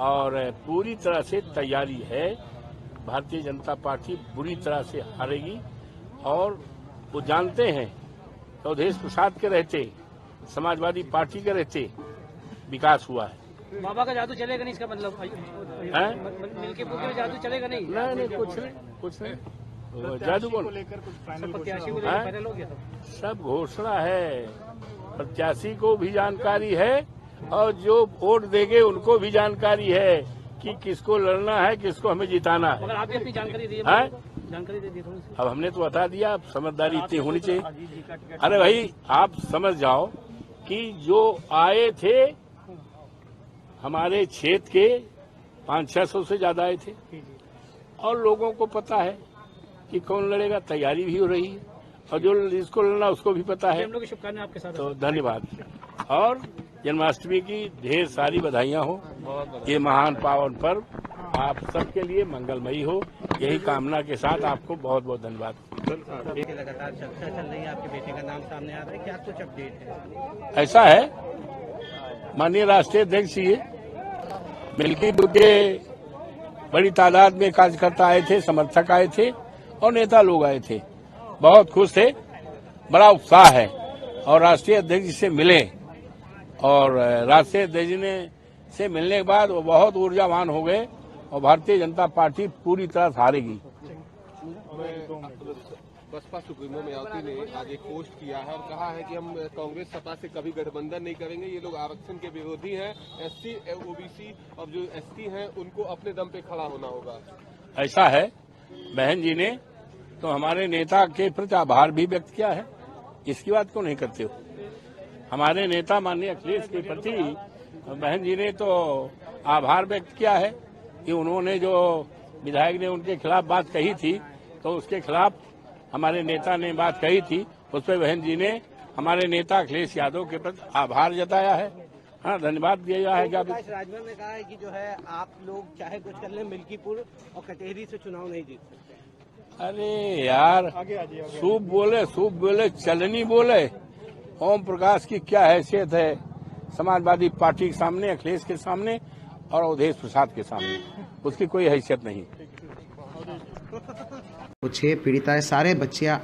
और पूरी तरह से तैयारी है। भारतीय जनता पार्टी बुरी तरह से हारेगी और वो जानते हैं कि अवधेश प्रसाद के रहते, समाजवादी पार्टी के रहते विकास हुआ है। बाबा का जादू चलेगा नहीं, इसका मतलब मिलके में जादू चलेगा नहीं? नहीं, कुछ नहीं। जादू को लेकर कुछ फाइनल हो गया? सब घोषणा है, प्रत्याशी को भी जानकारी है और जो वोट देंगे उनको भी जानकारी है कि किसको लड़ना है, किसको हमें जिताना है। मगर आपकी अपनी जानकारी दी है, जानकारी दे दी थोड़ी सी। अब हमने तो बता दिया, अब समझदारी इतनी होनी चाहिए। अरे भाई आप समझ जाओ कि जो आए थे हमारे क्षेत्र के 500-600 से ज्यादा आए थे और लोगों को पता है कि कौन लड़ेगा, तैयारी भी हो रही है और जो जिसको लड़ना उसको भी पता है। हम लोग की शुभकामनाएं आपके साथ। तो धन्यवाद और जन्माष्टमी की ढेर सारी बधाइयां हो। ये महान पावन पर्व आप सबके लिए मंगलमयी हो, यही कामना के साथ आपको बहुत बहुत धन्यवाद। लगातार चर्चा चल रही है, आपके बेटे का नाम सामने आ रहा है, क्या कुछ अपडेट है? ऐसा है, माननीय राष्ट्रीय अध्यक्ष जी मिल्कीपुर के बड़ी तादाद में कार्यकर्ता आए थे, समर्थक आए थे और नेता लोग आए थे, बहुत खुश थे, बड़ा उत्साह है और राष्ट्रीय अध्यक्ष जी से मिले और राष्ट्रीय अध्यक्ष जी से मिलने के बाद वो बहुत ऊर्जावान हो गए और भारतीय जनता पार्टी पूरी तरह हारेगी। बसपा सुप्रीमो मायावती ने आज एक पोस्ट किया है और कहा है कि हम कांग्रेस सपा से कभी गठबंधन नहीं करेंगे, ये लोग आरक्षण के विरोधी हैं, एससी ओबीसी और जो एसटी हैं उनको अपने दम पे खड़ा होना होगा। ऐसा है, बहन जी ने तो हमारे नेता के प्रति आभार भी व्यक्त किया है, इसकी बात क्यों नहीं करते हो? हमारे नेता माननीय अखिलेश के प्रति बहन जी ने तो आभार व्यक्त किया है कि उन्होंने जो विधायक ने उनके खिलाफ बात कही थी तो उसके खिलाफ हमारे नेता ने बात कही थी, उस पर बहन जी ने हमारे नेता अखिलेश यादव के प्रति आभार जताया है। हाँ, धन्यवाद दिया है। राजभर ने कहा है कि जो है आप लोग चाहे कुछ कर लें, मिल्कीपुर और कचहरी से चुनाव नहीं जीत सकते। अरे यार, सूप बोले चलनी बोले। ओम प्रकाश की क्या हैसियत है समाजवादी पार्टी के सामने, अखिलेश के सामने और अवधेश प्रसाद के सामने? उसकी कोई हैसियत नहीं। वो 6 पीड़िताएं सारे बच्चियां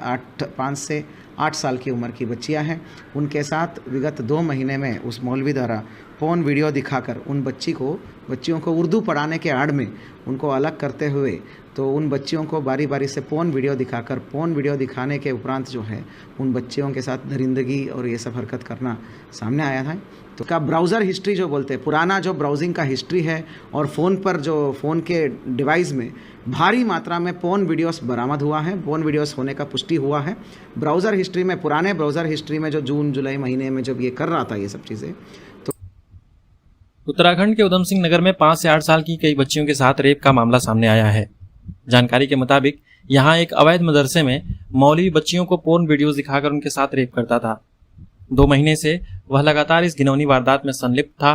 5 से 8 साल की उम्र की बच्चियां हैं। उनके साथ विगत 2 महीने में उस मौलवी द्वारा फोन वीडियो दिखाकर उन बच्चियों को उर्दू पढ़ाने के आड़ में उनको अलग करते हुए तो उन बच्चियों को बारी बारी से फोन वीडियो दिखाने के उपरांत जो है उन बच्चियों के साथ दरिंदगी और ये सब हरकत करना सामने आया था। तो का ब्राउज़र हिस्ट्री जो बोलते हैं, पुराना जो ब्राउजिंग का हिस्ट्री है और फ़ोन के डिवाइस में भारी मात्रा में पोर्न वीडियोस बरामद हुआ है, पोर्न वीडियोस होने का पुष्टि हुआ है। ब्राउज़र हिस्ट्री में, पुराने ब्राउज़र हिस्ट्री में जो जून जुलाई महीने में जब ये कर रहा था ये सब चीज़ें। तो उत्तराखंड के उधम सिंह नगर में 5 से 8 साल की कई बच्चियों के साथ रेप का मामला सामने आया है। जानकारी के मुताबिक यहाँ एक अवैध मदरसे में मौलवी बच्चियों को पोर्न वीडियोस दिखाकर उनके साथ रेप करता था। 2 महीने से वह लगातार इस घिनौनी वारदात में संलिप्त था।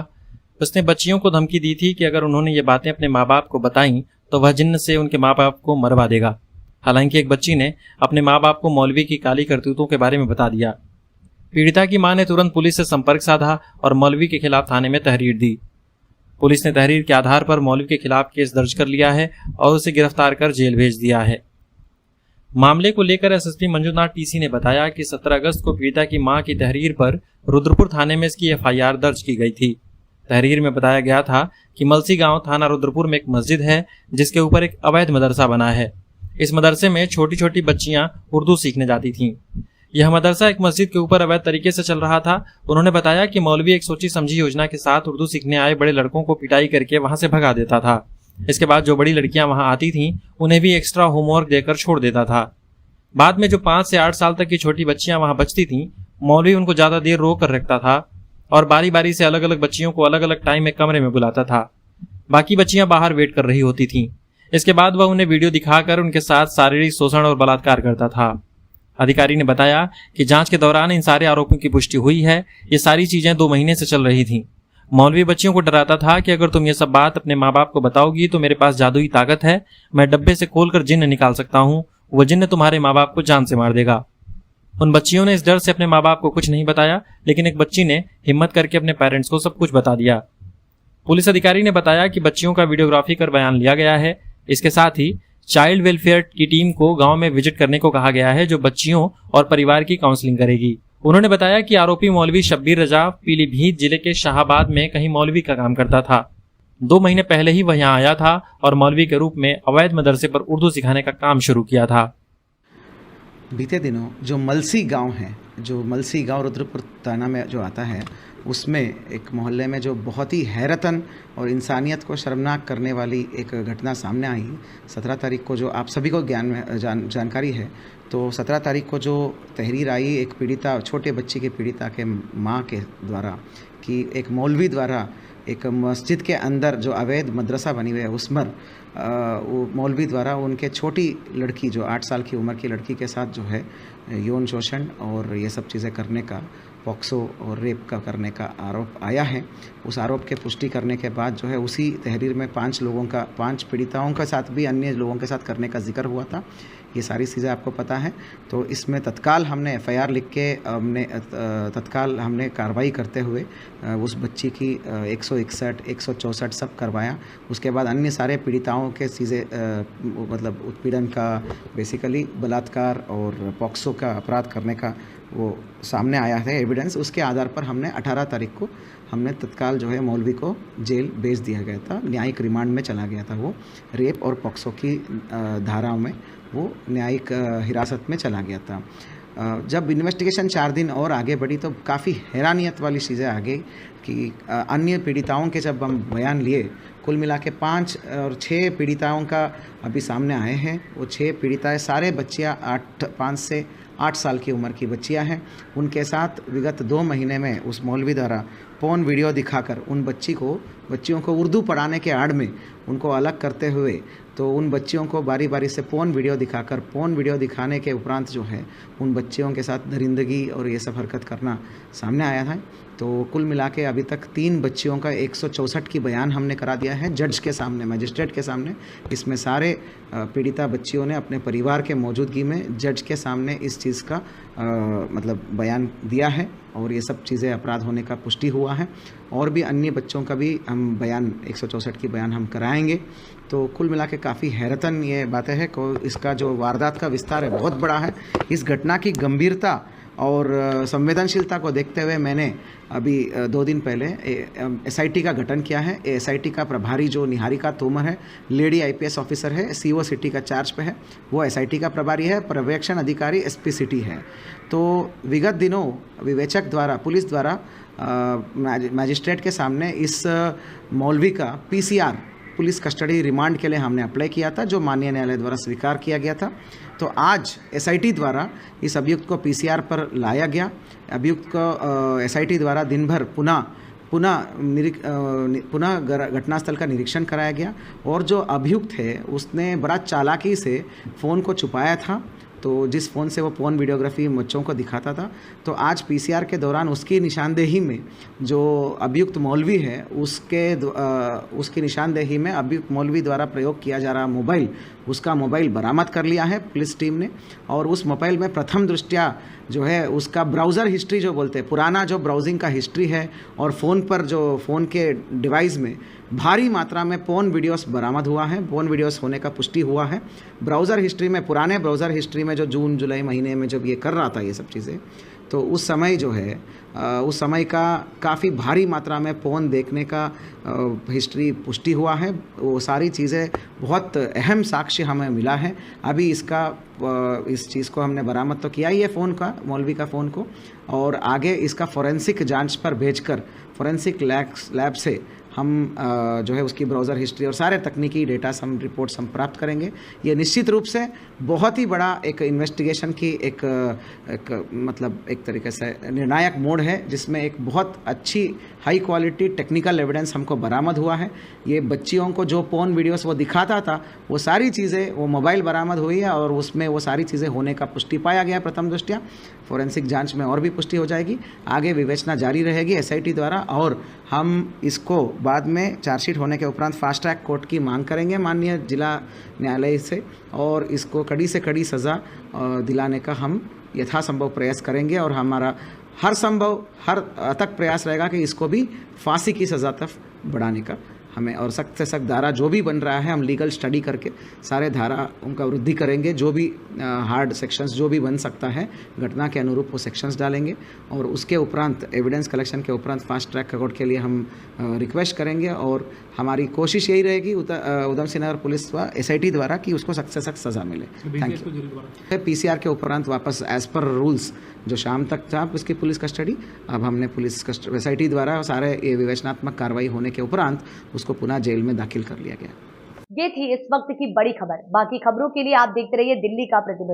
उसने बच्चियों को धमकी दी थी कि अगर उन्होंने ये बातें अपने माँ बाप को बताईं तो वह जिन्न से उनके माँ बाप को मरवा देगा। हालांकि एक बच्ची ने अपने माँ बाप को मौलवी की काली करतूतों के बारे में बता दिया। पीड़िता की मां ने तुरंत पुलिस से संपर्क साधा और मौलवी के खिलाफ थाने में तहरीर दी। पुलिस ने तहरीर के आधार पर मौलवी के खिलाफ केस दर्ज कर लिया है और उसे गिरफ्तार कर जेल भेज दिया है। मामले को लेकर एसएसपी मंजूनाथ टीसी ने बताया कि 17 अगस्त को पीड़िता की मां की तहरीर पर रुद्रपुर थाने में इसकी एफआईआर दर्ज की गई थी। तहरीर में बताया गया था कि मलसी गांव थाना रुद्रपुर में एक मस्जिद है जिसके ऊपर एक अवैध मदरसा बना है। इस मदरसे में छोटी छोटी बच्चियां उर्दू सीखने जाती थीं। यह मदरसा एक मस्जिद के ऊपर अवैध तरीके से चल रहा था। उन्होंने बताया कि मौलवी एक सोची समझी योजना के साथ उर्दू सीखने आए बड़े लड़कों को पिटाई करके वहां से भगा देता था। इसके बाद जो बड़ी लड़कियां वहां आती थीं उन्हें भी एक्स्ट्रा होमवर्क देकर छोड़ देता था। बाद में जो 5 से 8 साल तक की छोटी बच्चियां वहां बचती थीं, मौलवी उनको ज्यादा देर रोक कर रखता था और बारी बारी से अलग अलग बच्चियों को अलग अलग टाइम में कमरे में बुलाता था। बाकी बच्चियां बाहर वेट कर रही होती थीं। इसके बाद वह उन्हें वीडियो दिखाकर उनके साथ शारीरिक शोषण और बलात्कार करता था। अधिकारी ने बताया कि जांच के दौरान इन सारे आरोपों की पुष्टि हुई है। ये सारी चीजें 2 महीने से चल रही थीं। मौलवी बच्चियों को डराता था कि अगर तुम ये सब बात अपने माँ बाप को बताओगी तो मेरे पास जादुई ताकत है, मैं डब्बे से खोलकर जिन्न निकाल सकता हूँ, वो जिन्न तुम्हारे माँ बाप को जान से मार देगा। उन बच्चियों ने इस डर से अपने माँ बाप को कुछ नहीं बताया, लेकिन एक बच्ची ने हिम्मत करके अपने पेरेंट्स को सब कुछ बता दिया। पुलिस अधिकारी ने बताया कि बच्चियों का वीडियोग्राफी कर बयान लिया गया है। इसके साथ ही चाइल्ड वेलफेयर की टीम को गांव में विजिट करने को कहा गया है, जो बच्चियों और परिवार की काउंसलिंग करेगी। उन्होंने बताया कि आरोपी मौलवी शब्बीर रजा पीलीभीत जिले के शाहाबाद में कहीं मौलवी का काम करता था। 2 महीने पहले ही वह यहाँ आया था और मौलवी के रूप में अवैध मदरसे पर उर्दू सिखाने का काम शुरू किया था। बीते दिनों जो मलसी गांव है, जो मलसी गांव रुद्रपुर थाना में जो आता है, उसमें एक मोहल्ले में जो बहुत ही हैरतन और इंसानियत को शर्मनाक करने वाली एक घटना सामने आई। 17 तारीख को जो आप सभी को जानकारी है, तो 17 तारीख को जो तहरीर आई एक पीड़िता, छोटे बच्ची के पीड़िता के माँ के द्वारा कि एक मौलवी द्वारा एक मस्जिद के अंदर जो अवैध मदरसा बनी हुई है उसमें वो मौलवी द्वारा उनके छोटी लड़की जो 8 साल की उम्र की लड़की के साथ जो है यौन शोषण और ये सब चीज़ें करने का, पॉक्सो और रेप का करने का आरोप आया है। उस आरोप के पुष्टि करने के बाद जो है उसी तहरीर में 5 पीड़िताओं के साथ भी अन्य लोगों के साथ करने का जिक्र हुआ था। ये सारी चीज़ें आपको पता है। तो इसमें तत्काल हमने FIR लिख के तत्काल हमने कार्रवाई करते हुए उस बच्ची की 161, 164 सब करवाया। उसके बाद अन्य सारे पीड़िताओं के चीज़ें मतलब उत्पीड़न का, बेसिकली बलात्कार और पॉक्सो का अपराध करने का वो सामने आया है एविडेंस। उसके आधार पर हमने 18 तारीख को हमने तत्काल जो है मौलवी को जेल भेज दिया गया था, न्यायिक रिमांड में चला गया था। वो रेप और पॉक्सो की धाराओं में वो न्यायिक हिरासत में चला गया था। जब इन्वेस्टिगेशन 4 दिन और आगे बढ़ी तो काफ़ी हैरानियत वाली चीज़ें आ गई कि अन्य पीड़िताओं के जब हम बयान लिए, कुल मिला के 5 और 6 पीड़िताओं का अभी सामने आए हैं। वो 6 पीड़िताएँ सारे बच्चियाँ 5 से 8 साल की उम्र की बच्चियां हैं। उनके साथ विगत 2 महीने में उस मौलवी द्वारा पोर्न वीडियो दिखाकर उन बच्चियों को उर्दू पढ़ाने के आड़ में उनको अलग करते हुए तो उन बच्चियों को बारी बारी से पोर्न वीडियो दिखाने के उपरांत जो है उन बच्चियों के साथ दरिंदगी और ये सब हरकत करना सामने आया था। तो कुल मिला के अभी तक 3 बच्चियों का 164 की बयान हमने करा दिया है जज के सामने, मजिस्ट्रेट के सामने। इसमें सारे पीड़िता बच्चियों ने अपने परिवार के मौजूदगी में जज के सामने इस चीज़ का मतलब बयान दिया है और ये सब चीज़ें अपराध होने का पुष्टि हुआ है। और भी अन्य बच्चों का भी हम बयान 164 की बयान हम कराएंगे। तो कुल मिला के काफ़ी हैरतन ये बातें हैं को इसका जो वारदात का विस्तार है बहुत बड़ा है। इस घटना की गंभीरता और संवेदनशीलता को देखते हुए मैंने अभी 2 दिन पहले SIT का गठन किया है। SIT का प्रभारी जो निहारिका तोमर है, लेडी IPS ऑफिसर है, CO सिटी का चार्ज पे है, वो SIT का प्रभारी है। पर्यवेक्षण अधिकारी SP सिटी है। तो विगत दिनों विवेचक द्वारा, पुलिस द्वारा मैजिस्ट्रेट के सामने इस मौलवी का PCR पुलिस कस्टडी रिमांड के लिए हमने अप्लाई किया था, जो माननीय न्यायालय द्वारा स्वीकार किया गया था। तो आज SIT द्वारा इस अभियुक्त को PCR पर लाया गया। अभियुक्त को SIT द्वारा दिन भर पुनः घटनास्थल का निरीक्षण कराया गया और जो अभियुक्त है उसने बड़ा चालाकी से फ़ोन को छुपाया था। तो जिस फ़ोन से वो पोर्न वीडियोग्राफी बच्चों को दिखाता था, तो आज PCR के दौरान उसकी निशानदेही में जो अभियुक्त मौलवी है उसकी निशानदेही में अभियुक्त मौलवी द्वारा प्रयोग किया जा रहा मोबाइल, उसका मोबाइल बरामद कर लिया है पुलिस टीम ने। और उस मोबाइल में प्रथम दृष्टया जो है उसका ब्राउज़र हिस्ट्री जो बोलते हैं, पुराना जो ब्राउजिंग का हिस्ट्री है और फ़ोन पर जो फ़ोन के डिवाइस में भारी मात्रा में पोर्न वीडियोस बरामद हुआ है, पोर्न वीडियोस होने का पुष्टि हुआ है। ब्राउज़र हिस्ट्री में, पुराने ब्राउज़र हिस्ट्री में जो जून जुलाई महीने में जब ये कर रहा था ये सब चीज़ें, तो उस समय जो है उस समय का काफ़ी भारी मात्रा में पोर्न देखने का हिस्ट्री पुष्टि हुआ है। वो सारी चीज़ें बहुत अहम साक्ष्य हमें मिला है। अभी इस चीज़ को हमने बरामद तो किया ही है फ़ोन का, मौलवी का फ़ोन को, और आगे इसका फॉरेंसिक जांच पर भेजकर फॉरेंसिक लैब से हम जो है उसकी ब्राउज़र हिस्ट्री और सारे तकनीकी डेटा हम रिपोर्ट्स हम प्राप्त करेंगे। ये निश्चित रूप से बहुत ही बड़ा एक इन्वेस्टिगेशन की एक तरीके से निर्णायक मोड़ है, जिसमें एक बहुत अच्छी हाई क्वालिटी टेक्निकल एविडेंस हमको बरामद हुआ है। ये बच्चियों को जो पोर्न वीडियोस वो दिखाता था, वो सारी चीज़ें, वो मोबाइल बरामद हुई है और उसमें वो सारी चीज़ें होने का पुष्टि पाया गया प्रथम दृष्टया। फोरेंसिक जांच में और भी पुष्टि हो जाएगी, आगे विवेचना जारी रहेगी SIT द्वारा, और हम इसको बाद में चार्जशीट होने के उपरांत फास्ट ट्रैक कोर्ट की मांग करेंगे माननीय जिला न्यायालय से, और इसको कड़ी से कड़ी सज़ा दिलाने का हम यथासंभव प्रयास करेंगे। और हमारा हर अथक प्रयास रहेगा कि इसको भी फांसी की सज़ा तक बढ़ाने का हमें, और सख्त से सख्त धारा जो भी बन रहा है हम लीगल स्टडी करके सारे धारा उनका वृद्धि करेंगे। जो भी हार्ड सेक्शंस जो भी बन सकता है घटना के अनुरूप वो सेक्शंस डालेंगे, और उसके उपरांत एविडेंस कलेक्शन के उपरांत फास्ट ट्रैक कोर्ट के लिए हम रिक्वेस्ट करेंगे। और हमारी कोशिश यही रहेगी उधम सिंह नगर पुलिस व SIT द्वारा कि उसको सख्त से सख्त सज़ा मिले। Thank you. PCR के उपरांत वापस एज पर रूल्स जो शाम तक था उसकी पुलिस कस्टडी, अब हमने पुलिस SIT द्वारा सारे ये विवेचनात्मक कार्रवाई होने के उपरांत उसको पुनः जेल में दाखिल कर लिया गया। ये थी इस वक्त की बड़ी खबर। बाकी खबरों के लिए आप देखते रहिए दिल्ली का प्रतिबिंब।